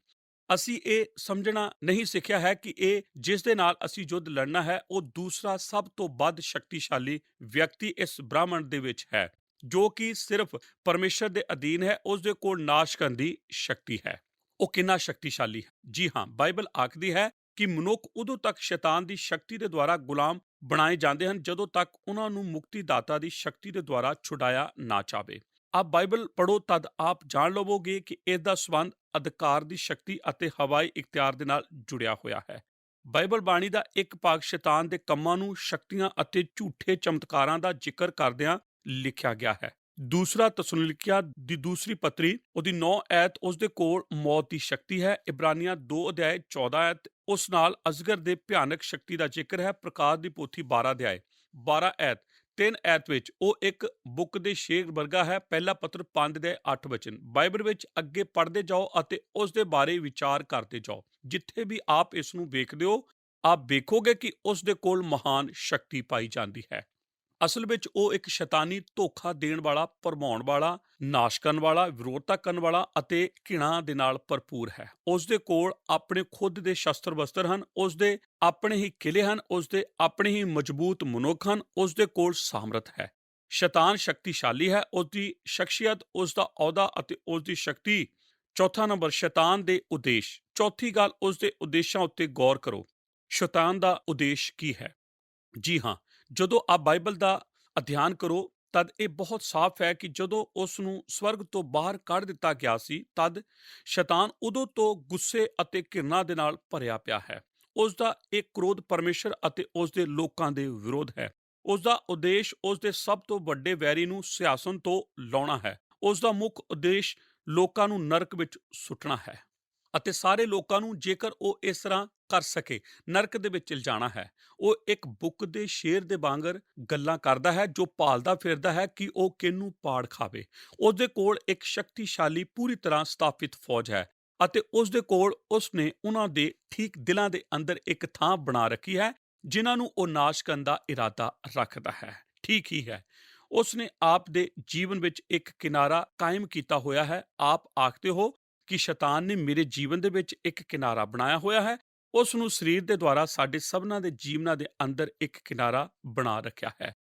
ਅਸੀਂ ਇਹ ਸਮਝਣਾ ਨਹੀਂ ਸਿੱਖਿਆ ਹੈ ਕਿ ਇਹ ਜਿਸ ਦੇ ਨਾਲ ਅਸੀਂ ਯੁੱਧ ਲੜਨਾ ਹੈ ਉਹ ਦੂਸਰਾ ਸਭ ਤੋਂ ਵੱਧ ਸ਼ਕਤੀਸ਼ਾਲੀ ਵਿਅਕਤੀ ਇਸ ਬ੍ਰਹਿਮੰਡ ਦੇ ਵਿੱਚ ਹੈ ਜੋ ਕਿ ਸਿਰਫ ਪਰਮੇਸ਼ਰ ਦੇ ਅਧੀਨ ਹੈ। ਉਸ ਦੇ ਕੋਲ ਨਾਸ਼ ਕਰਨ ਦੀ ਸ਼ਕਤੀ ਹੈ। ਉਹ ਕਿੰਨਾ ਸ਼ਕਤੀਸ਼ਾਲੀ ਹੈ? ਜੀ ਹਾਂ, ਬਾਈਬਲ ਆਖਦੀ ਹੈ ਕਿ ਮਨੁੱਖ ਉਦੋਂ ਤੱਕ ਸ਼ੈਤਾਨ ਦੀ ਸ਼ਕਤੀ ਦੇ ਦੁਆਰਾ ਗੁਲਾਮ ਬਣਾਏ ਜਾਂਦੇ ਹਨ ਜਦੋਂ ਤੱਕ ਉਹਨਾਂ ਨੂੰ ਮੁਕਤੀਦਾਤਾ ਦੀ ਸ਼ਕਤੀ ਦੇ ਦੁਆਰਾ ਛੁਡਾਇਆ ਨਾ ਜਾਵੇ। ਆਪ ਬਾਈਬਲ ਪੜ੍ਹੋ ਤਦ ਆਪ ਜਾਣ ਲਵੋਗੇ ਕਿ ਇਸ ਦਾ ਸੰਬੰਧ ਅਧਿਕਾਰ ਦੀ ਸ਼ਕਤੀ ਅਤੇ ਹਵਾਈ ਇਖਤਿਆਰ ਦੇ ਨਾਲ ਜੁੜਿਆ ਹੋਇਆ ਹੈ। ਬਾਈਬਲ ਬਾਣੀ ਦਾ ਇੱਕ ਭਾਗ ਸ਼ੈਤਾਨ ਦੇ ਕੰਮਾਂ ਨੂੰ, ਸ਼ਕਤੀਆਂ ਅਤੇ ਝੂਠੇ ਚਮਤਕਾਰਾਂ ਦਾ ਜ਼ਿਕਰ ਕਰਦਿਆਂ ਲਿਖਿਆ ਗਿਆ ਹੈ। ਦੂਸਰਾ ਤਸਲੋਨੀਕੀਆਂ ਦੀ ਦੂਸਰੀ ਪੱਤਰੀ ਉਹਦੀ 9 ਐਤ ਉਸ ਦੇ ਕੋਲ ਮੌਤ ਦੀ ਸ਼ਕਤੀ ਹੈ। ਇਬਰਾਨੀਆਂ 2 ਅਧਿਆਏ 14 ਐਤ ਉਸ ਨਾਲ ਅਜਗਰ ਦੇ ਭਿਆਨਕ ਸ਼ਕਤੀ ਦਾ ਜ਼ਿਕਰ ਹੈ। ਪ੍ਰਕਾਸ਼ ਦੀ ਪੋਥੀ 12 ਅਧਿਆਏ 12 ਐਤ 3 ਐਤ ਵਿੱਚ ਉਹ ਇੱਕ ਬੁੱਕ ਦੇ ਸ਼ੇਰ ਵਰਗਾ ਹੈ। ਪਹਿਲਾ ਪੱਤਰ 5 ਦੇ 8 ਵਚਨ। ਬਾਈਬਲ ਵਿੱਚ ਅੱਗੇ ਪੜ੍ਹਦੇ ਜਾਓ ਅਤੇ ਉਸ ਦੇ ਬਾਰੇ ਵਿਚਾਰ ਕਰਦੇ ਜਾਓ। ਜਿੱਥੇ ਵੀ ਆਪ ਇਸ ਨੂੰ ਵੇਖਦੇ ਹੋ, ਆਪ ਵੇਖੋਗੇ ਕਿ ਉਸ ਦੇ ਕੋਲ ਮਹਾਨ ਸ਼ਕਤੀ ਪਾਈ ਜਾਂਦੀ ਹੈ। ਅਸਲ ਵਿੱਚ ਉਹ ਇੱਕ ਸ਼ੈਤਾਨੀ ਧੋਖਾ ਦੇਣ ਵਾਲਾ, ਭਰਮਾਉਣ ਵਾਲਾ, ਨਾਸ਼ ਕਰਨ ਵਾਲਾ, ਵਿਰੋਧਤਾ ਕਰਨ ਵਾਲਾ ਅਤੇ ਘਿਣਾ ਦੇ ਨਾਲ ਭਰਪੂਰ ਹੈ। ਉਸ ਦੇ ਕੋਲ ਆਪਣੇ ਖੁਦ ਦੇ ਸ਼ਸਤਰ ਵਸਤਰ ਹਨ, ਉਸ ਦੇ ਆਪਣੇ ਹੀ ਕਿਲੇ ਹਨ, ਉਸ ਦੇ ਆਪਣੇ ਹੀ ਮਜ਼ਬੂਤ ਮਨੁੱਖ ਹਨ, ਉਸ ਦੇ ਕੋਲ ਸਾਮਰਥ ਹੈ। ਸ਼ੈਤਾਨ ਸ਼ਕਤੀਸ਼ਾਲੀ ਹੈ, ਉਸ ਦੀ ਸ਼ਖਸੀਅਤ, ਉਸ ਦਾ ਅਹੁਦਾ ਅਤੇ ਉਸ ਦੀ ਸ਼ਕਤੀ। ਚੌਥਾ ਨੰਬਰ, ਸ਼ੈਤਾਨ ਦੇ ਉਦੇਸ਼। ਚੌਥੀ ਗੱਲ, ਉਸ ਦੇ ਉਦੇਸ਼ਾਂ ਉੱਤੇ ਗੌਰ ਕਰੋ। ਸ਼ੈਤਾਨ ਦਾ ਉਦੇਸ਼ ਕੀ ਹੈ? ਜੀ ਹਾਂ, ਜਦੋਂ ਆਪ ਬਾਈਬਲ ਦਾ ਅਧਿਐਨ ਕਰੋ ਤਦ ਇਹ ਬਹੁਤ ਸਾਫ਼ ਹੈ ਕਿ ਜਦੋਂ ਉਸ ਨੂੰ ਸਵਰਗ ਤੋਂ ਬਾਹਰ ਕੱਢ ਦਿੱਤਾ ਗਿਆ ਸੀ ਤਦ ਸ਼ੈਤਾਨ ਉਦੋਂ ਤੋਂ ਗੁੱਸੇ ਅਤੇ ਘਿਰਣਾ ਦੇ ਨਾਲ ਭਰਿਆ ਪਿਆ ਹੈ। ਉਸ ਦਾ ਇਹ ਕ੍ਰੋਧ ਪਰਮੇਸ਼ਰ ਅਤੇ ਉਸ ਦੇ ਲੋਕਾਂ ਦੇ ਵਿਰੋਧ ਹੈ। ਉਸ ਦਾ ਉਦੇਸ਼ ਉਸ ਦੇ ਸਭ ਤੋਂ ਵੱਡੇ ਵੈਰੀ ਨੂੰ ਸਿਆਸਨ ਤੋਂ ਲਾਉਣਾ ਹੈ। ਉਸ ਦਾ ਮੁੱਖ ਉਦੇਸ਼ ਲੋਕਾਂ ਨੂੰ ਨਰਕ ਵਿੱਚ ਸੁੱਟਣਾ ਹੈ ਅਤੇ ਸਾਰੇ ਲੋਕਾਂ ਨੂੰ, ਜੇਕਰ ਉਹ ਇਸ ਤਰ੍ਹਾਂ ਕਰ ਸਕੇ, ਨਰਕ ਦੇ ਵਿੱਚ ਲਿਜਾਣਾ ਹੈ। ਉਹ ਇੱਕ ਬੁੱਕ ਦੇ ਸ਼ੇਰ ਦੇ ਵਾਂਗਰ ਗੱਲਾਂ ਕਰਦਾ ਹੈ ਜੋ ਭਾਲਦਾ ਫਿਰਦਾ ਹੈ ਕਿ ਉਹ ਕਿਹਨੂੰ ਪਾੜ ਖਾਵੇ। ਉਸ ਦੇ ਕੋਲ ਇੱਕ ਸ਼ਕਤੀਸ਼ਾਲੀ, ਪੂਰੀ ਤਰ੍ਹਾਂ ਸਥਾਪਿਤ ਫੌਜ ਹੈ ਅਤੇ ਉਸ ਦੇ ਕੋਲ ਉਸ ਨੇ ਉਹਨਾਂ ਦੇ ਠੀਕ ਦਿਲਾਂ ਦੇ ਅੰਦਰ ਇੱਕ ਥਾਂ ਬਣਾ ਰੱਖੀ ਹੈ ਜਿਨ੍ਹਾਂ ਨੂੰ ਉਹ ਨਾਸ਼ ਕਰਨ ਦਾ ਇਰਾਦਾ ਰੱਖਦਾ ਹੈ। ਠੀਕ ਹੀ ਹੈ, ਉਸ ਨੇ ਆਪ ਦੇ ਜੀਵਨ ਵਿੱਚ ਇੱਕ ਕਿਨਾਰਾ ਕਾਇਮ ਕੀਤਾ ਹੋਇਆ ਹੈ। ਆਪ ਆਖਦੇ ਹੋ ਕਿ ਸ਼ੈਤਾਨ ਨੇ ਮੇਰੇ ਜੀਵਨ ਦੇ ਵਿੱਚ ਇੱਕ ਕਿਨਾਰਾ ਬਣਾਇਆ ਹੋਇਆ ਹੈ। ਉਸ ਨੂੰ ਸਰੀਰ ਦੇ ਦੁਆਰਾ ਸਾਡੇ ਸਭਨਾਂ ਦੇ ਜੀਵਨਾਂ ਦੇ ਅੰਦਰ ਇੱਕ ਕਿਨਾਰਾ ਬਣਾ ਰੱਖਿਆ ਹੈ।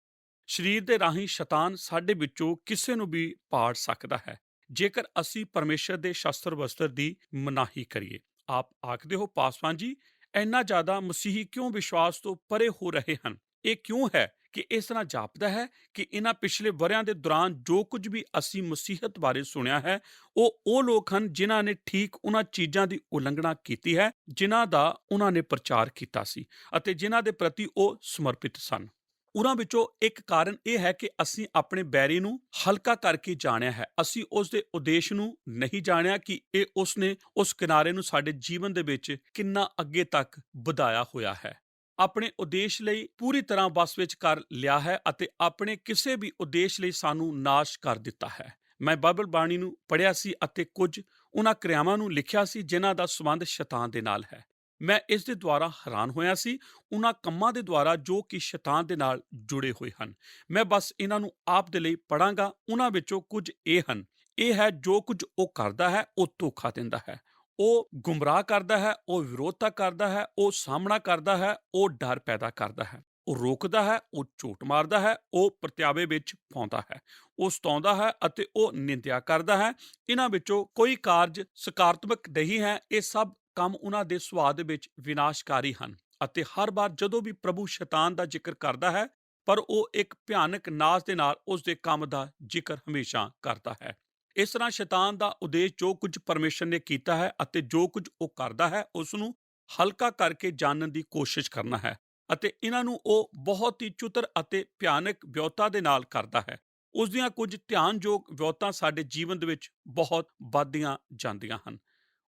ਸਰੀਰ ਦੇ ਰਾਹੀਂ ਸ਼ੈਤਾਨ ਸਾਡੇ ਵਿੱਚੋਂ ਕਿਸੇ ਨੂੰ ਵੀ ਪਾੜ ਸਕਦਾ ਹੈ ਜੇਕਰ ਅਸੀਂ ਪਰਮੇਸ਼ਰ ਦੇ ਸ਼ਸਤਰ ਵਸਤਰ ਦੀ ਮਨਾਹੀ ਕਰੀਏ। ਆਪ ਆਖਦੇ ਹੋ, ਪਾਸਵਾਨ ਜੀ, ਇੰਨਾ ਜ਼ਿਆਦਾ ਮਸੀਹੀ ਕਿਉਂ ਵਿਸ਼ਵਾਸ ਤੋਂ ਪਰੇ ਹੋ ਰਹੇ ਹਨ? ਇਹ ਕਿਉਂ ਹੈ ਕਿ ਇਸ ਤਰ੍ਹਾਂ ਜਾਪਦਾ ਹੈ ਕਿ ਇਹਨਾਂ ਪਿਛਲੇ ਵਰ੍ਹਿਆਂ ਦੇ ਦੌਰਾਨ ਜੋ ਕੁਝ ਵੀ ਅਸੀਂ ਮਸੀਹਤ ਬਾਰੇ ਸੁਣਿਆ ਹੈ ਉਹ ਲੋਕ ਹਨ ਜਿਨ੍ਹਾਂ ਨੇ ਠੀਕ ਉਹਨਾਂ ਚੀਜ਼ਾਂ ਦੀ ਉਲੰਘਣਾ ਕੀਤੀ ਹੈ ਜਿਨ੍ਹਾਂ ਦਾ ਉਹਨਾਂ ਨੇ ਪ੍ਰਚਾਰ ਕੀਤਾ ਸੀ ਅਤੇ ਜਿਨ੍ਹਾਂ ਦੇ ਪ੍ਰਤੀ ਉਹ ਸਮਰਪਿਤ ਸਨ। ਉਹਨਾਂ ਵਿੱਚੋਂ ਇੱਕ ਕਾਰਨ ਇਹ ਹੈ ਕਿ ਅਸੀਂ ਆਪਣੇ ਬੈਰੀ ਨੂੰ ਹਲਕਾ ਕਰਕੇ ਜਾਣਿਆ ਹੈ। ਅਸੀਂ ਉਸ ਦੇ ਉਦੇਸ਼ ਨੂੰ ਨਹੀਂ ਜਾਣਿਆ ਕਿ ਇਹ ਉਸ ਨੇ ਉਸ ਕਿਨਾਰੇ ਨੂੰ ਸਾਡੇ ਜੀਵਨ ਦੇ ਵਿੱਚ ਕਿੰਨਾ ਅੱਗੇ ਤੱਕ ਵਧਾਇਆ ਹੋਇਆ ਹੈ। ਆਪਣੇ ਉਦੇਸ਼ ਲਈ ਪੂਰੀ ਤਰ੍ਹਾਂ ਵੱਸ ਵਿੱਚ ਕਰ ਲਿਆ ਹੈ ਅਤੇ ਆਪਣੇ ਕਿਸੇ ਵੀ ਉਦੇਸ਼ ਲਈ ਸਾਨੂੰ ਨਾਸ਼ ਕਰ ਦਿੱਤਾ ਹੈ। ਮੈਂ ਬਾਈਬਲ ਬਾਣੀ ਨੂੰ ਪੜ੍ਹਿਆ ਸੀ ਅਤੇ ਕੁਝ ਉਹਨਾਂ ਕਿਰਿਆਵਾਂ ਨੂੰ ਲਿਖਿਆ ਸੀ ਜਿਨ੍ਹਾਂ ਦਾ ਸੰਬੰਧ ਸ਼ੈਤਾਨ ਦੇ ਨਾਲ ਹੈ। ਮੈਂ ਇਸ ਦੇ ਦੁਆਰਾ ਹੈਰਾਨ ਹੋਇਆ ਸੀ, ਉਹਨਾਂ ਕੰਮਾਂ ਦੇ ਦੁਆਰਾ ਜੋ ਕਿ ਸ਼ੈਤਾਨ ਦੇ ਨਾਲ ਜੁੜੇ ਹੋਏ ਹਨ। ਮੈਂ ਬਸ ਇਹਨਾਂ ਨੂੰ ਆਪ ਦੇ ਲਈ ਪੜ੍ਹਾਂਗਾ। ਉਹਨਾਂ ਵਿੱਚੋਂ ਕੁਝ ਇਹ ਹਨ। ਇਹ ਹੈ ਜੋ ਕੁਝ ਉਹ ਕਰਦਾ ਹੈ, ਉਹ ਧੋਖਾ ਦਿੰਦਾ ਹੈ, ਉਹ ਗੁੰਮਰਾਹ ਕਰਦਾ ਹੈ, ਉਹ ਵਿਰੋਧਤਾ ਕਰਦਾ ਹੈ, ਉਹ ਸਾਹਮਣਾ ਕਰਦਾ ਹੈ, ਉਹ ਡਰ ਪੈਦਾ ਕਰਦਾ ਹੈ, ਉਹ ਰੋਕਦਾ ਹੈ, ਉਹ ਝੂਠ ਮਾਰਦਾ ਹੈ, ਉਹ ਪ੍ਰਤਿਆਵੇ ਵਿੱਚ ਪਾਉਂਦਾ ਹੈ, ਉਹ ਸਤਾਉਂਦਾ ਹੈ ਅਤੇ ਉਹ ਨਿੰਦਿਆ ਕਰਦਾ ਹੈ। ਇਹਨਾਂ ਵਿੱਚੋਂ ਕੋਈ ਕਾਰਜ ਸਕਾਰਾਤਮਕ ਨਹੀਂ ਹੈ। ਇਹ ਸਭ ਕੰਮ ਉਹਨਾਂ ਦੇ ਸੁਭਾਅ ਦੇ ਵਿੱਚ ਵਿਨਾਸ਼ਕਾਰੀ ਹਨ ਅਤੇ ਹਰ ਵਾਰ ਜਦੋਂ ਵੀ ਪ੍ਰਭੂ ਸ਼ੈਤਾਨ ਦਾ ਜ਼ਿਕਰ ਕਰਦਾ ਹੈ ਪਰ ਉਹ ਇੱਕ ਭਿਆਨਕ ਨਾਸ਼ ਦੇ ਨਾਲ ਉਸ ਦੇ ਕੰਮ ਦਾ ਜ਼ਿਕਰ ਹਮੇਸ਼ਾ ਕਰਦਾ ਹੈ। ਇਸ ਤਰ੍ਹਾਂ ਸ਼ੈਤਾਨ ਦਾ ਉਦੇਸ਼ ਜੋ ਕੁਝ ਪਰਮੇਸ਼ਰ ਨੇ ਕੀਤਾ ਹੈ ਅਤੇ ਜੋ ਕੁਝ ਉਹ ਕਰਦਾ ਹੈ ਉਸ ਨੂੰ ਹਲਕਾ ਕਰਕੇ ਜਾਣਨ ਦੀ ਕੋਸ਼ਿਸ਼ ਕਰਨਾ ਹੈ ਅਤੇ ਇਹਨਾਂ ਨੂੰ ਉਹ ਬਹੁਤ ਹੀ ਚਤੁਰ ਅਤੇ ਭਿਆਨਕ ਵਿਉਂਤਾਂ ਦੇ ਨਾਲ ਕਰਦਾ ਹੈ। ਉਸ ਦੀਆਂ ਕੁਝ ਧਿਆਨਯੋਗ ਵਿਉਂਤਾਂ ਸਾਡੇ ਜੀਵਨ ਦੇ ਵਿੱਚ ਬਹੁਤ ਵੱਧਦੀਆਂ ਜਾਂਦੀਆਂ ਹਨ।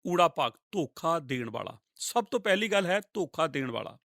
ਊੜਾ ਭਾਗ, ਧੋਖਾ ਦੇਣ ਵਾਲਾ। ਸਭ ਤੋਂ ਪਹਿਲੀ ਗੱਲ ਹੈ ਧੋਖਾ ਦੇਣ ਵਾਲਾ।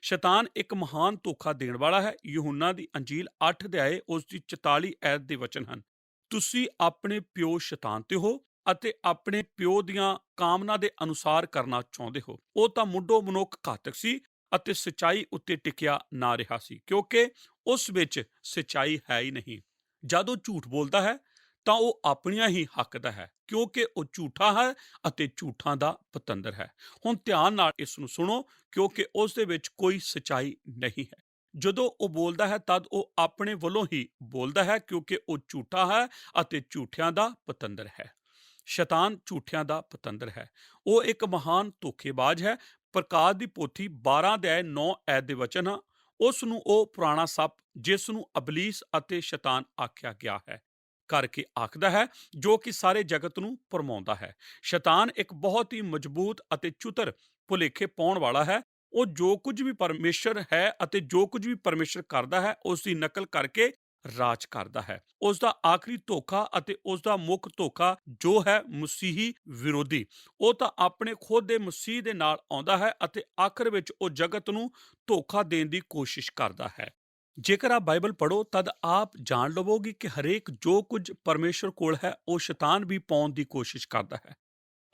ਸ਼ੈਤਾਨ ਇੱਕ ਮਹਾਨ ਧੋਖਾ ਦੇਣ ਵਾਲਾ ਹੈ। ਯਹੂਨਾ ਦੀ ਅੰਜੀਲ 8 ਅਧਿਆਏ ਉਸ ਦੀ 44 ਐਤ ਦੇ ਵਚਨ ਹਨ। ਤੁਸੀਂ ਆਪਣੇ ਪਿਓ ਸ਼ੈਤਾਨ ਤੇ ਹੋ ਅਤੇ ਆਪਣੇ ਪਿਓ ਦੀਆਂ ਕਾਮਨਾ ਦੇ ਅਨੁਸਾਰ ਕਰਨਾ ਚਾਹੁੰਦੇ ਹੋ। ਉਹ ਤਾਂ ਮੁੱਢੋਂ ਮਨੁੱਖ ਘਾਤਕ ਸੀ ਅਤੇ ਸੱਚਾਈ ਉੱਤੇ ਟਿਕਿਆ ਨਾ ਰਿਹਾ ਸੀ ਕਿਉਂਕਿ ਉਸ ਵਿੱਚ ਸੱਚਾਈ ਹੈ ਹੀ ਨਹੀਂ। ਜਦ ਉਹ ਝੂਠ ਬੋਲਦਾ ਹੈ ਤਾਂ ਉਹ ਆਪਣੀਆਂ ਹੀ ਹੱਕ ਦਾ ਹੈ ਕਿਉਂਕਿ ਉਹ ਝੂਠਾ ਹੈ ਅਤੇ ਝੂਠਾਂ ਦਾ ਪਤੰਦਰ ਹੈ। ਹੁਣ ਧਿਆਨ ਨਾਲ ਇਸ ਨੂੰ ਸੁਣੋ ਕਿਉਂਕਿ ਉਸ ਦੇ ਵਿੱਚ ਕੋਈ ਸੱਚਾਈ ਨਹੀਂ ਹੈ। ਜਦੋਂ ਉਹ ਬੋਲਦਾ ਹੈ ਤਦ ਉਹ ਆਪਣੇ ਵੱਲੋਂ ਹੀ ਬੋਲਦਾ ਹੈ ਕਿਉਂਕਿ ਉਹ ਝੂਠਾ ਹੈ ਅਤੇ ਝੂਠਿਆਂ ਦਾ ਪਤੰਦਰ ਹੈ। ਸ਼ੈਤਾਨ ਝੂਠਿਆਂ ਦਾ ਪਤੰਦਰ ਹੈ। ਉਹ ਇੱਕ ਮਹਾਨ ਧੋਖੇਬਾਜ਼ ਹੈ। ਪ੍ਰਕਾਸ਼ ਦੀ ਪੋਥੀ 12 ਅਧਿਆਏ 9 ਐਤ ਦੇ ਵਚਨ ਹਨ। ਉਸ ਨੂੰ ਉਹ ਪੁਰਾਣਾ ਸੱਪ ਜਿਸ ਨੂੰ ਅਬਲੀਸ ਅਤੇ ਸ਼ੈਤਾਨ ਆਖਿਆ ਗਿਆ ਹੈ, ਕਰਕੇ ਆਖਦਾ ਹੈ, ਜੋ ਕਿ ਸਾਰੇ ਜਗਤ ਨੂੰ ਭਰਮਾਉਂਦਾ ਹੈ। ਸ਼ੈਤਾਨ ਇੱਕ ਬਹੁਤ ਹੀ ਮਜ਼ਬੂਤ ਅਤੇ ਚਤੁਰ ਭੁਲੇਖੇ ਪਾਉਣ ਵਾਲਾ ਹੈ। ਉਹ ਜੋ ਕੁਝ ਵੀ ਪਰਮੇਸ਼ਰ ਹੈ ਅਤੇ ਜੋ ਕੁਝ ਵੀ ਪਰਮੇਸ਼ਰ ਕਰਦਾ ਹੈ, ਉਸ ਦੀ ਨਕਲ ਕਰਕੇ ਰਾਜ ਕਰਦਾ ਹੈ। ਉਸ ਦਾ ਆਖਰੀ ਧੋਖਾ ਅਤੇ ਉਸ ਦਾ ਮੁੱਖ ਧੋਖਾ ਜੋ ਹੈ ਮਸੀਹੀ ਵਿਰੋਧੀ, ਉਹ ਤਾਂ ਆਪਣੇ ਖੁਦ ਦੇ ਮਸੀਹ ਦੇ ਨਾਲ ਆਉਂਦਾ ਹੈ ਅਤੇ ਆਖਰ ਵਿੱਚ ਉਹ ਜਗਤ ਨੂੰ ਧੋਖਾ ਦੇਣ ਦੀ ਕੋਸ਼ਿਸ਼ ਕਰਦਾ ਹੈ। ਜੇਕਰ ਆਪ ਬਾਈਬਲ ਪੜ੍ਹੋ ਤਦ ਆਪ ਜਾਣ ਲਵੋਗੇ ਕਿ ਹਰੇਕ ਜੋ ਕੁਝ ਪਰਮੇਸ਼ਰ ਕੋਲ ਹੈ ਉਹ ਸ਼ੈਤਾਨ ਵੀ ਪਾਉਣ ਦੀ ਕੋਸ਼ਿਸ਼ ਕਰਦਾ ਹੈ।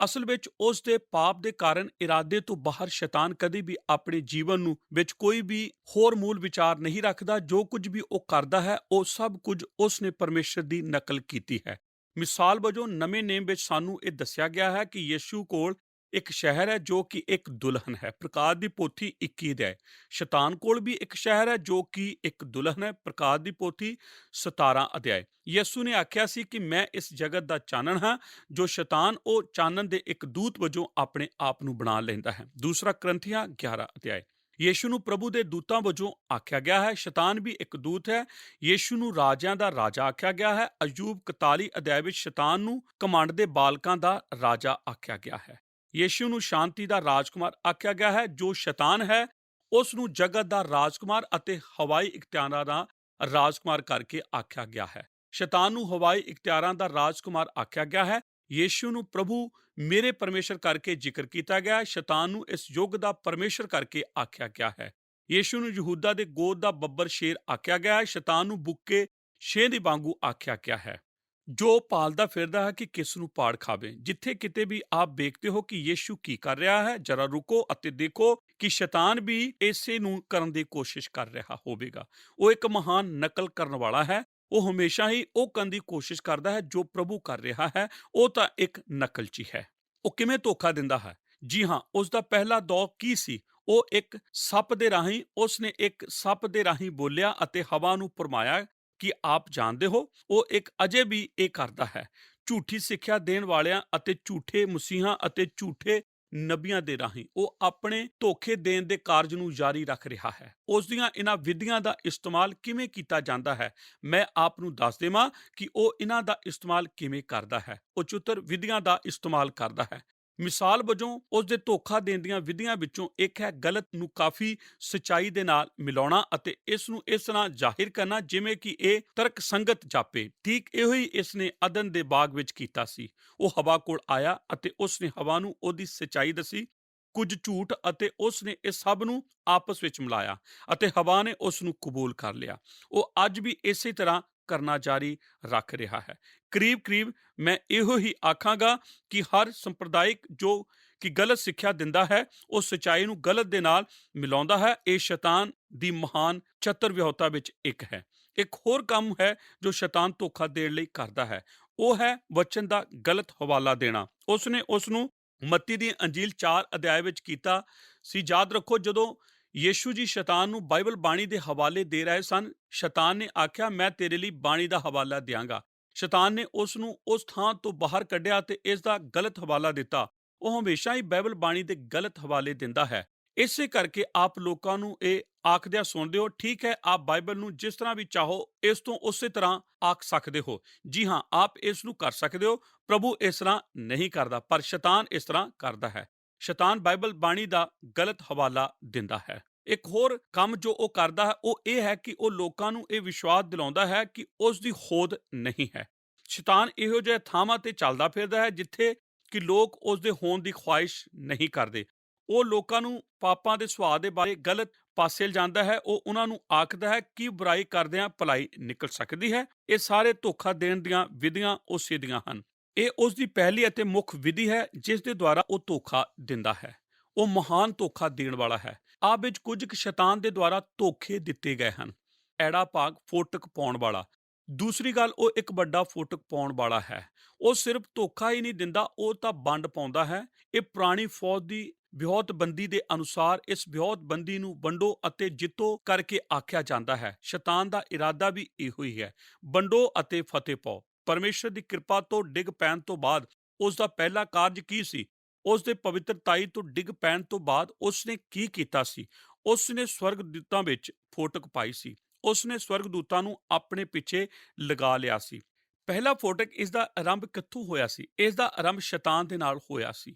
ਅਸਲ ਵਿੱਚ ਉਸ ਦੇ ਪਾਪ ਦੇ ਕਾਰਨ ਇਰਾਦੇ ਤੋਂ ਬਾਹਰ ਸ਼ੈਤਾਨ ਕਦੇ ਵੀ ਆਪਣੇ ਜੀਵਨ ਨੂੰ ਵਿੱਚ ਕੋਈ ਵੀ ਹੋਰ ਮੂਲ ਵਿਚਾਰ ਨਹੀਂ ਰੱਖਦਾ। ਜੋ ਕੁਝ ਵੀ ਉਹ ਕਰਦਾ ਹੈ ਉਹ ਸਭ ਕੁਝ ਉਸ ਨੇ ਪਰਮੇਸ਼ਰ ਦੀ ਨਕਲ ਕੀਤੀ ਹੈ। ਮਿਸਾਲ ਵਜੋਂ ਨਵੇਂ ਨੇਮ ਵਿੱਚ ਸਾਨੂੰ ਇਹ ਦੱਸਿਆ ਗਿਆ ਹੈ ਕਿ ਯਿਸੂ ਕੋਲ ਇੱਕ ਸ਼ਹਿਰ ਹੈ ਜੋ ਕਿ ਇੱਕ ਦੁਲਹਨ ਹੈ, ਪ੍ਰਕਾਸ਼ ਦੀ ਪੋਥੀ 21 ਅਧਿਆਇ। ਸ਼ੈਤਾਨ ਕੋਲ ਵੀ ਇੱਕ ਸ਼ਹਿਰ ਹੈ ਜੋ ਕਿ ਇੱਕ ਦੁਲਹਨ ਹੈ, ਪ੍ਰਕਾਸ਼ ਦੀ ਪੋਥੀ 17 ਅਧਿਆਇ। ਯਿਸੂ ਨੇ ਆਖਿਆ ਸੀ ਕਿ ਮੈਂ ਇਸ ਜਗਤ ਦਾ ਚਾਨਣ ਹਾਂ। ਜੋ ਸ਼ੈਤਾਨ ਉਹ ਚਾਨਣ ਦੇ ਇੱਕ ਦੂਤ ਵਜੋਂ ਆਪਣੇ ਆਪ ਨੂੰ ਬਣਾ ਲੈਂਦਾ ਹੈ। ਦੂਸਰਾ ਕਰੰਥੀਆਂ 11 ਅਧਿਆਇ। ਯਿਸੂ ਨੂੰ ਪ੍ਰਭੂ ਦੇ ਦੂਤਾਂ ਵਜੋਂ ਆਖਿਆ ਗਿਆ ਹੈ। ਸ਼ੈਤਾਨ ਵੀ ਇੱਕ ਦੂਤ ਹੈ। ਯਿਸੂ ਨੂੰ ਰਾਜਿਆਂ ਦਾ ਰਾਜਾ ਆਖਿਆ ਗਿਆ ਹੈ। ਅਯੂਬ 41 ਅਧਿਆਇ ਵਿੱਚ ਸ਼ੈਤਾਨ ਨੂੰ ਘਮੰਡ ਦੇ ਬਾਲਕਾਂ ਦਾ ਰਾਜਾ ਆਖਿਆ ਗਿਆ ਹੈ। ਯਿਸੂ ਨੂੰ ਸ਼ਾਂਤੀ ਦਾ ਰਾਜਕੁਮਾਰ ਆਖਿਆ ਗਿਆ ਹੈ। ਜੋ ਸ਼ੈਤਾਨ ਹੈ ਉਸ ਨੂੰ ਜਗਤ ਦਾ ਰਾਜਕੁਮਾਰ ਅਤੇ ਹਵਾਈ ਇਖਤਿਆਰਾਂ ਦਾ ਰਾਜਕੁਮਾਰ ਕਰਕੇ ਆਖਿਆ ਗਿਆ ਹੈ। ਸ਼ੈਤਾਨ ਨੂੰ ਹਵਾਈ ਇਖਤਿਆਰਾਂ ਦਾ ਰਾਜਕੁਮਾਰ ਆਖਿਆ ਗਿਆ ਹੈ। ਯਿਸੂ ਨੂੰ ਪ੍ਰਭੂ ਮੇਰੇ ਪਰਮੇਸ਼ਰ ਕਰਕੇ ਜ਼ਿਕਰ ਕੀਤਾ ਗਿਆ ਹੈ। ਸ਼ੈਤਾਨ ਨੂੰ ਇਸ ਯੁੱਗ ਦਾ ਪਰਮੇਸ਼ਰ ਕਰਕੇ ਆਖਿਆ ਗਿਆ ਹੈ। ਯਿਸੂ ਨੂੰ ਯਹੂਦਾ ਦੇ ਗੋਦ ਦਾ ਬੱਬਰ ਸ਼ੇਰ ਆਖਿਆ ਗਿਆ ਹੈ। ਸ਼ੈਤਾਨ ਨੂੰ ਬੁੱਕੇ ਸ਼ੇਰ ਦੀ ਵਾਂਗੂ ਆਖਿਆ ਗਿਆ ਹੈ, ਜੋ ਪਾਲਦਾ ਫਿਰਦਾ ਹੈ ਕਿ ਕਿਸ ਨੂੰ ਪਾੜ ਖਾਵੇ। ਜਿੱਥੇ ਕਿਤੇ ਵੀ ਆਪ ਵੇਖਦੇ ਹੋ ਕਿ ਯਿਸੂ ਕੀ ਕਰ ਰਿਹਾ ਹੈ, ਜਰਾ ਰੁਕੋ ਅਤੇ ਦੇਖੋ ਕਿ ਸ਼ੈਤਾਨ ਵੀ ਇਸੇ ਨੂੰ ਕਰਨ ਦੀ ਕੋਸ਼ਿਸ਼ ਕਰ ਰਿਹਾ ਹੋਵੇਗਾ। ਉਹ ਇੱਕ ਮਹਾਨ ਨਕਲ ਕਰਨ ਵਾਲਾ ਹੈ। ਉਹ ਹਮੇਸ਼ਾ ਹੀ ਉਹ ਕਰਨ ਦੀ ਕੋਸ਼ਿਸ਼ ਕਰਦਾ ਹੈ ਜੋ ਪ੍ਰਭੂ ਕਰ ਰਿਹਾ ਹੈ। ਉਹ ਤਾਂ ਇੱਕ ਨਕਲਚੀ ਹੈ। ਉਹ ਕਿਵੇਂ ਧੋਖਾ ਦਿੰਦਾ ਹੈ? ਜੀ ਹਾਂ, ਉਸ ਦਾ ਪਹਿਲਾ ਦੌਰ ਕੀ ਸੀ? ਉਹ ਇੱਕ ਸੱਪ ਦੇ ਰਾਹੀਂ, ਉਸਨੇ ਇੱਕ ਸੱਪ ਦੇ ਰਾਹੀਂ ਬੋਲਿਆ ਅਤੇ ਹਵਾ ਨੂੰ ਭਰਮਾਇਆ ਕਿ ਆਪ ਜਾਣਦੇ ਹੋ। ਉਹ ਇੱਕ ਅਜੇ ਵੀ ਇਹ ਕਰਦਾ ਹੈ। ਝੂਠੀ ਸਿੱਖਿਆ ਦੇਣ ਵਾਲਿਆਂ ਅਤੇ ਝੂਠੇ ਮਸੀਹਾਂ ਅਤੇ ਝੂਠੇ ਨਬੀਆਂ ਦੇ ਰਾਹੀਂ ਉਹ ਆਪਣੇ ਧੋਖੇ ਦੇਣ ਦੇ ਕਾਰਜ ਨੂੰ ਜਾਰੀ ਰੱਖ ਰਿਹਾ ਹੈ। ਉਸ ਦੀਆਂ ਇਹਨਾਂ ਵਿਧੀਆਂ ਦਾ ਇਸਤੇਮਾਲ ਕਿਵੇਂ ਕੀਤਾ ਜਾਂਦਾ ਹੈ, ਮੈਂ ਆਪ ਨੂੰ ਦੱਸ ਦੇਵਾਂ ਕਿ ਉਹ ਇਹਨਾਂ ਦਾ ਇਸਤੇਮਾਲ ਕਿਵੇਂ ਕਰਦਾ ਹੈ। ਉਹ ਚਤੁਰ ਵਿਧੀਆਂ ਦਾ ਇਸਤੇਮਾਲ ਕਰਦਾ ਹੈ। ਮਿਸਾਲ ਵਜੋਂ ਉਸ ਦੇ ਧੋਖਾ ਦੇਣ ਦੀਆਂ ਵਿਧੀਆਂ ਵਿੱਚੋਂ ਇੱਕ ਹੈ ਗਲਤ ਨੂੰ ਕਾਫੀ ਸੱਚਾਈ ਦੇ ਨਾਲ ਮਿਲਾਉਣਾ ਅਤੇ ਇਸ ਨੂੰ ਇਸ ਤਰ੍ਹਾਂ ਜ਼ਾਹਿਰ ਕਰਨਾ ਜਿਵੇਂ ਕਿ ਇਹ ਤਰਕ ਸੰਗਤ ਜਾਪੇ। ਠੀਕ ਇਹੋ ਹੀ ਇਸ ਨੇ ਅਦਨ ਦੇ ਬਾਗ ਵਿੱਚ ਕੀਤਾ ਸੀ। ਉਹ ਹਵਾ ਕੋਲ ਆਇਆ ਅਤੇ ਉਸ ਨੇ ਹਵਾ ਨੂੰ ਉਹਦੀ ਸੱਚਾਈ ਦੱਸੀ, ਕੁਝ ਝੂਠ, ਅਤੇ ਉਸ ਨੇ ਇਸ ਸਭ ਨੂੰ ਆਪਸ ਵਿੱਚ ਮਿਲਾਇਆ ਅਤੇ ਹਵਾ ਨੇ ਉਸ ਨੂੰ ਕਬੂਲ ਕਰ ਲਿਆ। ਉਹ ਅੱਜ ਵੀ ਇਸੇ ਤਰ੍ਹਾਂ ਕਰਨਾ ਜਾਰੀ ਰੱਖ ਰਿਹਾ ਹੈ। ਕਰੀਬ ਮੈਂ ਇਹੋ ਹੀ ਆਖਾਂਗਾ ਕਿ ਹਰ ਸੰਪਰਦਾਇਕ ਜੋ ਕਿ ਗਲਤ ਸਿੱਖਿਆ ਦਿੰਦਾ ਹੈ ਉਹ ਸੱਚਾਈ ਨੂੰ ਗਲਤ ਦੇ ਨਾਲ ਮਿਲਾਉਂਦਾ ਹੈ। ਇਹ ਸ਼ੈਤਾਨ ਦੀ ਮਹਾਨ ਚਤੁਰ ਵਿਹੁਤਾ ਵਿੱਚ ਇੱਕ ਹੈ। ਇੱਕ ਹੋਰ ਕੰਮ ਹੈ ਜੋ ਸ਼ੈਤਾਨ ਧੋਖਾ ਦੇਣ ਲਈ ਕਰਦਾ ਹੈ, ਉਹ ਹੈ ਵਚਨ ਦਾ ਗਲਤ ਹਵਾਲਾ ਦੇਣਾ। ਉਸਨੇ ਉਸ ਨੂੰ ਮੱਤੀ ਦੀ ਅੰਜੀਲ 4 ਅਧਿਆਇ ਵਿੱਚ ਕੀਤਾ ਸੀ। ਯਾਦ ਰੱਖੋ, ਜਦੋਂ ਯਿਸੂ ਜੀ ਸ਼ੈਤਾਨ ਨੂੰ ਬਾਈਬਲ ਬਾਣੀ ਦੇ ਹਵਾਲੇ ਦੇ ਰਹੇ ਸਨ, ਸ਼ੈਤਾਨ ਨੇ ਆਖਿਆ, ਮੈਂ ਤੇਰੇ ਲਈ ਬਾਣੀ ਦਾ ਹਵਾਲਾ ਦਿਆਂਗਾ। ਸ਼ੈਤਾਨ ਨੇ ਉਸ ਨੂੰ ਉਸ ਥਾਂ ਤੋਂ ਬਾਹਰ ਕੱਢਿਆ ਤੇ ਇਸ ਦਾ ਗਲਤ ਹਵਾਲਾ ਦਿੱਤਾ। ਉਹ ਹਮੇਸ਼ਾ ਹੀ ਬਾਈਬਲ ਬਾਣੀ ਦੇ ਗਲਤ ਹਵਾਲੇ ਦਿੰਦਾ ਹੈ। ਇਸੇ ਕਰਕੇ ਆਪ ਲੋਕਾਂ ਨੂੰ ਇਹ ਆਖਦਿਆਂ ਸੁਣਦੇ ਹੋ, ਠੀਕ ਹੈ, ਆਪ ਬਾਈਬਲ ਨੂੰ ਜਿਸ ਤਰ੍ਹਾਂ ਵੀ ਚਾਹੋ ਇਸ ਤੋਂ ਉਸੇ ਤਰ੍ਹਾਂ ਆਖ ਸਕਦੇ ਹੋ। ਜੀ ਹਾਂ, ਆਪ ਇਸ ਨੂੰ ਕਰ ਸਕਦੇ ਹੋ। ਪ੍ਰਭੂ ਇਸ ਤਰ੍ਹਾਂ ਨਹੀਂ ਕਰਦਾ, ਪਰ ਸ਼ੈਤਾਨ ਇਸ ਤਰ੍ਹਾਂ ਕਰਦਾ ਹੈ। ਸ਼ੈਤਾਨ ਬਾਈਬਲ ਬਾਣੀ ਦਾ ਗਲਤ ਹਵਾਲਾ ਦਿੰਦਾ ਹੈ। ਇੱਕ ਹੋਰ ਕੰਮ ਜੋ ਉਹ ਕਰਦਾ ਹੈ ਉਹ ਇਹ ਹੈ ਕਿ ਉਹ ਲੋਕਾਂ ਨੂੰ ਇਹ ਵਿਸ਼ਵਾਸ ਦਿਲਾਉਂਦਾ ਹੈ ਕਿ ਉਸ ਦੀ ਹੋਂਦ ਨਹੀਂ ਹੈ। ਸ਼ੈਤਾਨ ਇਹੋ ਜਿਹੇ ਥਾਵਾਂ ਤੇ ਚੱਲਦਾ ਫਿਰਦਾ ਹੈ ਜਿੱਥੇ ਕਿ ਲੋਕ ਉਸ ਦੇ ਹੋਣ ਦੀ ਖੁਆਇਸ਼ ਨਹੀਂ ਕਰਦੇ। ਉਹ ਲੋਕਾਂ ਨੂੰ ਪਾਪਾਂ ਦੇ ਸੁਭਾਅ ਦੇ ਬਾਰੇ ਗਲਤ ਪਾਸੇ ਲਿਜਾਂਦਾ ਹੈ। ਉਹ ਉਹਨਾਂ ਨੂੰ ਆਖਦਾ ਹੈ ਕਿ ਬੁਰਾਈ ਕਰਦਿਆਂ ਭਲਾਈ ਨਿਕਲ ਸਕਦੀ ਹੈ। ਇਹ ਸਾਰੇ ਧੋਖਾ ਦੇਣ ਦੀਆਂ ਵਿਧੀਆਂ ਉਸੇ ਦੀਆਂ ਹਨ। ਇਹ ਉਸ ਦੀ ਪਹਿਲੀ ਅਤੇ ਮੁੱਖ ਵਿਧੀ ਹੈ ਜਿਸ ਦੇ ਦੁਆਰਾ ਉਹ ਧੋਖਾ ਦਿੰਦਾ ਹੈ। ਉਹ ਮਹਾਨ ਧੋਖਾ ਦੇਣ ਵਾਲਾ ਹੈ। ਆਪ ਵਿੱਚ ਕੁਝ ਕੁ ਸ਼ੈਤਾਨ ਦੇ ਦੁਆਰਾ ਧੋਖੇ ਦਿੱਤੇ ਗਏ ਹਨ। ਐੜਾ ਭਾਗ ਫੋਟਕ ਪਾਉਣ ਵਾਲਾ। ਦੂਸਰੀ ਗੱਲ, ਉਹ ਇੱਕ ਵੱਡਾ ਫੋਟਕ ਪਾਉਣ ਵਾਲਾ ਹੈ। ਉਹ ਸਿਰਫ ਧੋਖਾ ਹੀ ਨਹੀਂ ਦਿੰਦਾ, ਉਹ ਤਾਂ ਵੰਡ ਪਾਉਂਦਾ ਹੈ। ਇਹ ਪੁਰਾਣੀ ਫੌਜ ਦੀ ਵਿਹੁਤਬੰਦੀ ਦੇ ਅਨੁਸਾਰ ਇਸ ਵਿਹੁਤਬੰਦੀ ਨੂੰ ਵੰਡੋ ਅਤੇ ਜਿੱਤੋ ਕਰਕੇ ਆਖਿਆ ਜਾਂਦਾ ਹੈ। ਸ਼ੈਤਾਨ ਦਾ ਇਰਾਦਾ ਵੀ ਇਹੋ ਹੀ ਹੈ, ਵੰਡੋ ਅਤੇ ਫਤਿਹ ਪਾਓ। ਪਰਮੇਸ਼ਰ ਦੀ ਕਿਰਪਾ ਤੋਂ ਡਿੱਗ ਪੈਣ ਤੋਂ ਬਾਅਦ ਉਸ ਦਾ ਪਹਿਲਾ ਕਾਰਜ ਕੀ ਸੀ? ਉਸ ਦੇ ਪਵਿੱਤਰਤਾਈ ਤੋਂ ਡਿੱਗ ਪੈਣ ਤੋਂ ਬਾਅਦ ਉਸ ਨੇ ਕੀ ਕੀਤਾ ਸੀ? ਉਸ ਨੇ ਸਵਰਗਦੂਤਾਂ ਵਿੱਚ ਫੋਟਕ ਪਾਈ ਸੀ। ਉਸ ਨੇ ਸਵਰਗਦੂਤਾਂ ਨੂੰ ਆਪਣੇ ਪਿੱਛੇ ਲਗਾ ਲਿਆ ਸੀ। ਪਹਿਲਾ ਫੋਟਕ ਇਸ ਦਾ ਆਰੰਭ ਕਿੱਥੋਂ ਹੋਇਆ ਸੀ? ਇਸ ਦਾ ਆਰੰਭ ਸ਼ੈਤਾਨ ਦੇ ਨਾਲ ਹੋਇਆ ਸੀ।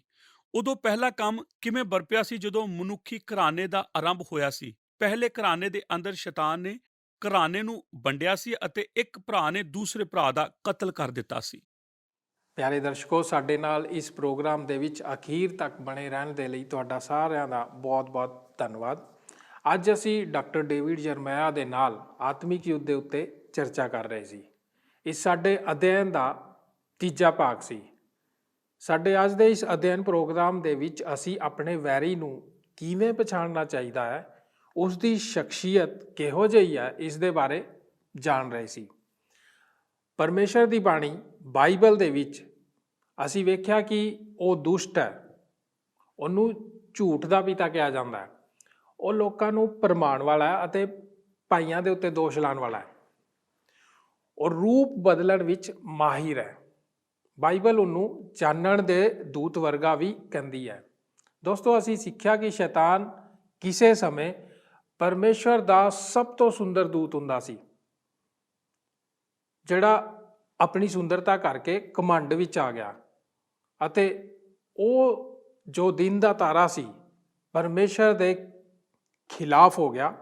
ਉਦੋਂ ਪਹਿਲਾ ਕੰਮ ਕਿਵੇਂ ਵਰਪਿਆ ਸੀ ਜਦੋਂ ਮਨੁੱਖੀ ਘਰਾਣੇ ਦਾ ਆਰੰਭ ਹੋਇਆ ਸੀ? ਪਹਿਲੇ ਘਰਾਣੇ ਦੇ ਅੰਦਰ ਸ਼ੈਤਾਨ ਨੇ ਘਰਾਣੇ ਨੂੰ ਵੰਡਿਆ ਸੀ ਅਤੇ ਇੱਕ ਭਰਾ ਨੇ ਦੂਸਰੇ ਭਰਾ ਦਾ ਕਤਲ ਕਰ ਦਿੱਤਾ ਸੀ। ਪਿਆਰੇ ਦਰਸ਼ਕੋ, ਸਾਡੇ ਨਾਲ ਇਸ ਪ੍ਰੋਗਰਾਮ ਦੇ ਵਿੱਚ ਅਖੀਰ ਤੱਕ ਬਣੇ ਰਹਿਣ ਦੇ ਲਈ ਤੁਹਾਡਾ ਸਾਰਿਆਂ ਦਾ ਬਹੁਤ-ਬਹੁਤ ਧੰਨਵਾਦ। ਅੱਜ ਅਸੀਂ ਡਾਕਟਰ ਡੇਵਿਡ ਜਰਮਾਇਆ ਦੇ ਨਾਲ ਆਤਮਿਕ ਯੁੱਧ ਦੇ ਉੱਤੇ ਚਰਚਾ ਕਰ ਰਹੇ ਸੀ। ਇਸ ਸਾਡੇ ਅਧਿਐਨ ਦਾ ਤੀਜਾ ਭਾਗ ਸੀ। ਸਾਡੇ ਅੱਜ ਦੇ ਇਸ ਅਧਿਐਨ ਪ੍ਰੋਗਰਾਮ ਦੇ ਵਿੱਚ ਅਸੀਂ ਆਪਣੇ ਵੈਰੀ ਨੂੰ ਕਿਵੇਂ ਪਛਾਣਨਾ ਚਾਹੀਦਾ ਹੈ, ਉਸ ਦੀ ਸ਼ਖਸੀਅਤ ਕਿਹੋ ਜਿਹੀ ਹੈ, ਇਸ ਦੇ ਬਾਰੇ ਜਾਣ ਰਹੇ ਸੀ। ਪਰਮੇਸ਼ਰ ਦੀ ਬਾਣੀ ਬਾਈਬਲ ਦੇ ਵਿੱਚ ਅਸੀਂ ਵੇਖਿਆ ਕਿ ਉਹ ਦੁਸ਼ਟ ਹੈ, ਉਹਨੂੰ ਝੂਠ ਦਾ ਪਿਤਾ ਕਿਹਾ ਜਾਂਦਾ ਹੈ। ਉਹ ਲੋਕਾਂ ਨੂੰ ਭਰਮਾਉਣ ਵਾਲਾ ਹੈ ਅਤੇ ਭਾਈਆਂ ਦੇ ਉੱਤੇ ਦੋਸ਼ ਲਾਉਣ ਵਾਲਾ ਹੈ। ਉਹ ਰੂਪ ਬਦਲਣ ਵਿੱਚ ਮਾਹਿਰ ਹੈ। ਬਾਈਬਲ ਉਹਨੂੰ ਚਾਨਣ ਦੇ ਦੂਤ ਵਰਗਾ ਵੀ ਕਹਿੰਦੀ ਹੈ। ਦੋਸਤੋ, ਅਸੀਂ ਸਿੱਖਿਆ ਕਿ ਸ਼ੈਤਾਨ ਕਿਸੇ ਸਮੇਂ ਪਰਮੇਸ਼ਰ ਦਾ ਸਭ ਤੋਂ ਸੁੰਦਰ ਦੂਤ ਹੁੰਦਾ ਸੀ, ਜਿਹੜਾ ਆਪਣੀ ਸੁੰਦਰਤਾ ਕਰਕੇ ਘਮੰਡ ਵਿੱਚ ਆ ਗਿਆ ਅਤੇ ਉਹ ਜੋ ਦਿਨ ਦਾ ਤਾਰਾ ਸੀ ਪਰਮੇਸ਼ਰ ਦੇ ਖਿਲਾਫ ਹੋ ਗਿਆ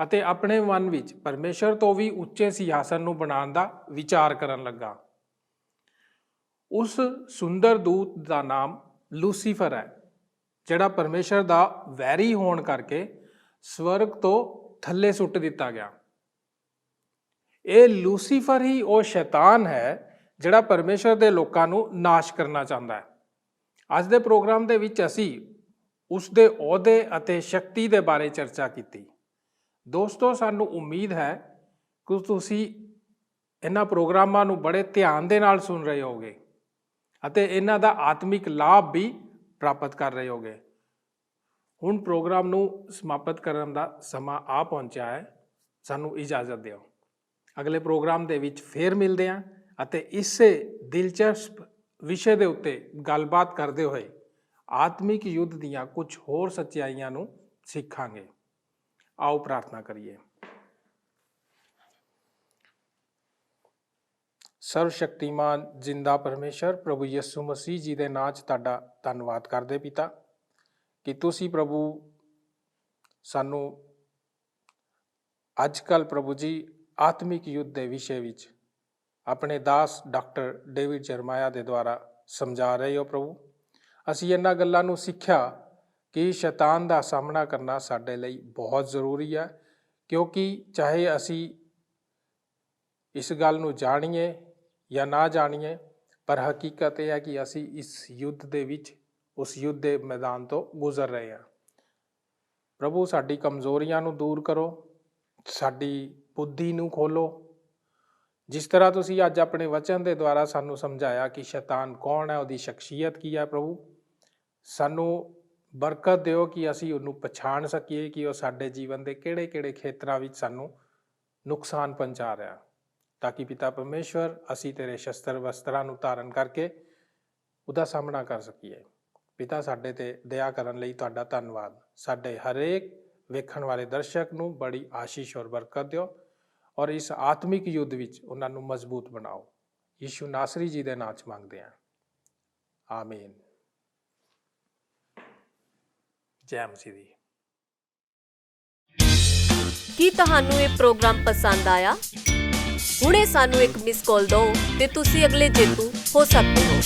ਅਤੇ ਆਪਣੇ ਮਨ ਵਿੱਚ ਪਰਮੇਸ਼ਰ ਤੋਂ ਵੀ ਉੱਚੇ ਸਿੰਘਾਸਨ ਨੂੰ ਬਣਾਉਣ ਦਾ ਵਿਚਾਰ ਕਰਨ ਲੱਗਾ। ਉਸ ਸੁੰਦਰ ਦੂਤ ਦਾ ਨਾਮ ਲੂਸੀਫਰ ਹੈ, ਜਿਹੜਾ ਪਰਮੇਸ਼ਰ ਦਾ ਵੈਰੀ ਹੋਣ ਕਰਕੇ ਸਵਰਗ ਤੋਂ ਥੱਲੇ ਸੁੱਟ ਦਿੱਤਾ ਗਿਆ। ਇਹ ਲੂਸੀਫਰ ਹੀ ਉਹ ਸ਼ੈਤਾਨ ਹੈ ਜਿਹੜਾ ਪਰਮੇਸ਼ਰ ਦੇ ਲੋਕਾਂ ਨੂੰ ਨਾਸ਼ ਕਰਨਾ ਚਾਹੁੰਦਾ ਹੈ। ਅੱਜ ਦੇ ਪ੍ਰੋਗਰਾਮ ਦੇ ਵਿੱਚ ਅਸੀਂ ਉਸ ਦੇ ਅਹੁਦੇ ਅਤੇ ਸ਼ਕਤੀ ਦੇ ਬਾਰੇ ਚਰਚਾ ਕੀਤੀ। ਦੋਸਤੋ, ਸਾਨੂੰ ਉਮੀਦ ਹੈ ਕਿ ਤੁਸੀਂ ਇਹਨਾਂ ਪ੍ਰੋਗਰਾਮਾਂ ਨੂੰ ਬੜੇ ਧਿਆਨ ਦੇ ਨਾਲ ਸੁਣ ਰਹੇ ਹੋਗੇ ਅਤੇ ਇਹਨਾਂ ਦਾ ਆਤਮਿਕ ਲਾਭ ਵੀ ਪ੍ਰਾਪਤ ਕਰ ਰਹੇ ਹੋਗੇ। ਹੁਣ ਪ੍ਰੋਗਰਾਮ ਨੂੰ ਸਮਾਪਤ ਕਰਨ ਦਾ ਸਮਾਂ ਆ ਪਹੁੰਚਿਆ ਹੈ। ਸਾਨੂੰ ਇਜਾਜ਼ਤ ਦਿਓ। ਅਗਲੇ ਪ੍ਰੋਗਰਾਮ ਦੇ ਵਿੱਚ ਫੇਰ ਮਿਲਦੇ ਹਾਂ ਅਤੇ ਇਸੇ ਦਿਲਚਸਪ ਵਿਸ਼ੇ ਦੇ ਉੱਤੇ ਗੱਲਬਾਤ ਕਰਦੇ ਹੋਏ ਆਤਮਿਕ ਯੁੱਧ ਦੀਆਂ ਕੁਝ ਹੋਰ ਸੱਚਾਈਆਂ ਨੂੰ ਸਿੱਖਾਂਗੇ। ਆਓ ਪ੍ਰਾਰਥਨਾ ਕਰੀਏ। ਸਰਵ ਸ਼ਕਤੀਮਾਨ ਜ਼ਿੰਦਾ ਪਰਮੇਸ਼ਰ ਪ੍ਰਭੂ ਯਿਸੂ ਮਸੀਹ ਜੀ ਦੇ ਨਾਂ 'ਚ ਤੁਹਾਡਾ ਧੰਨਵਾਦ ਕਰਦੇ ਪਿਤਾ ਕਿ ਤੁਸੀਂ ਪ੍ਰਭੂ ਸਾਨੂੰ ਅੱਜ ਕੱਲ੍ਹ ਪ੍ਰਭੂ ਜੀ ਆਤਮਿਕ ਯੁੱਧ ਦੇ ਵਿਸ਼ੇ ਵਿੱਚ ਆਪਣੇ ਦਾਸ ਡਾਕਟਰ ਡੇਵਿਡ ਜਰਮਾਇਆ ਦੇ ਦੁਆਰਾ ਸਮਝਾ ਰਹੇ ਹੋ। ਪ੍ਰਭੂ, ਅਸੀਂ ਇਹਨਾਂ ਗੱਲਾਂ ਨੂੰ ਸਿੱਖਿਆ ਕਿ ਸ਼ੈਤਾਨ ਦਾ ਸਾਹਮਣਾ ਕਰਨਾ ਸਾਡੇ ਲਈ ਬਹੁਤ ਜ਼ਰੂਰੀ ਹੈ, ਕਿਉਂਕਿ ਚਾਹੇ ਅਸੀਂ ਇਸ ਗੱਲ ਨੂੰ ਜਾਣੀਏ ਜਾਂ ਨਾ ਜਾਣੀਏ, ਪਰ ਹਕੀਕਤ ਇਹ ਹੈ ਕਿ ਅਸੀਂ ਇਸ ਯੁੱਧ ਦੇ ਵਿੱਚ ਉਸ ਯੁੱਧ ਦੇ ਮੈਦਾਨ ਤੋਂ ਗੁਜ਼ਰ ਰਹੇ ਹਾਂ। ਪ੍ਰਭੂ, ਸਾਡੀ ਕਮਜ਼ੋਰੀਆਂ ਨੂੰ ਦੂਰ ਕਰੋ, ਸਾਡੀ ਬੁੱਧੀ ਨੂੰ ਖੋਲੋ। ਜਿਸ ਤਰ੍ਹਾਂ ਤੁਸੀਂ ਅੱਜ ਆਪਣੇ ਵਚਨ ਦੇ ਦੁਆਰਾ ਸਾਨੂੰ ਸਮਝਾਇਆ ਕਿ ਸ਼ੈਤਾਨ ਕੌਣ ਹੈ, ਉਹਦੀ ਸ਼ਖਸੀਅਤ ਕੀ ਹੈ, ਪ੍ਰਭੂ ਸਾਨੂੰ ਬਰਕਤ ਦਿਓ ਕਿ ਅਸੀਂ ਉਹਨੂੰ ਪਛਾਣ ਸਕੀਏ ਕਿ ਉਹ ਸਾਡੇ ਜੀਵਨ ਦੇ ਕਿਹੜੇ-ਕਿਹੜੇ ਖੇਤਰਾਂ ਵਿੱਚ ਸਾਨੂੰ ਨੁਕਸਾਨ ਪਹੁੰਚਾ ਰਿਹਾ, ਤਾਂ ਕਿ ਪਿਤਾ ਪਰਮੇਸ਼ਵਰ ਅਸੀਂ ਤੇਰੇ ਸ਼ਸਤਰ ਵਸਤਰਾਂ ਨੂੰ ਧਾਰਨ ਕਰਕੇ ਉਹਦਾ ਸਾਹਮਣਾ ਕਰ ਸਕੀਏ। ਪਿਤਾ, ਸਾਡੇ ਤੇ ਦਇਆ ਕਰਨ ਲਈ ਤੁਹਾਡਾ ਧੰਨਵਾਦ। ਸਾਡੇ ਹਰੇਕ ਵੇਖਣ ਵਾਲੇ ਦਰਸ਼ਕ ਨੂੰ ਬੜੀ ਆਸ਼ੀਸ਼ ਔਰ ਬਰਕਤ ਦਿਓ ਔਰ ਇਸ ਆਤਮਿਕ ਯੁੱਧ ਵਿੱਚ ਉਹਨਾਂ ਨੂੰ ਮਜ਼ਬੂਤ ਬਣਾਓ। ਯਿਸੂ ਨਾਸਰੀ ਜੀ ਦੇ ਨਾਂ 'ਚ ਮੰਗਦੇ ਹਾਂ, ਆਮੀਨ। ਜੈ ਮਸੀਹ ਦੀ। ਕੀ ਤੁਹਾਨੂੰ ਇਹ ਪ੍ਰੋਗਰਾਮ ਪਸੰਦ ਆਇਆ? ਹੁਣੇ ਸਾਨੂੰ ਇੱਕ ਮਿਸ ਕਾਲ ਦਿਓ ਤੇ ਤੁਸੀਂ ਅਗਲੇ ਜੇਤੂ ਹੋ ਸਕਦੇ ਹੋ।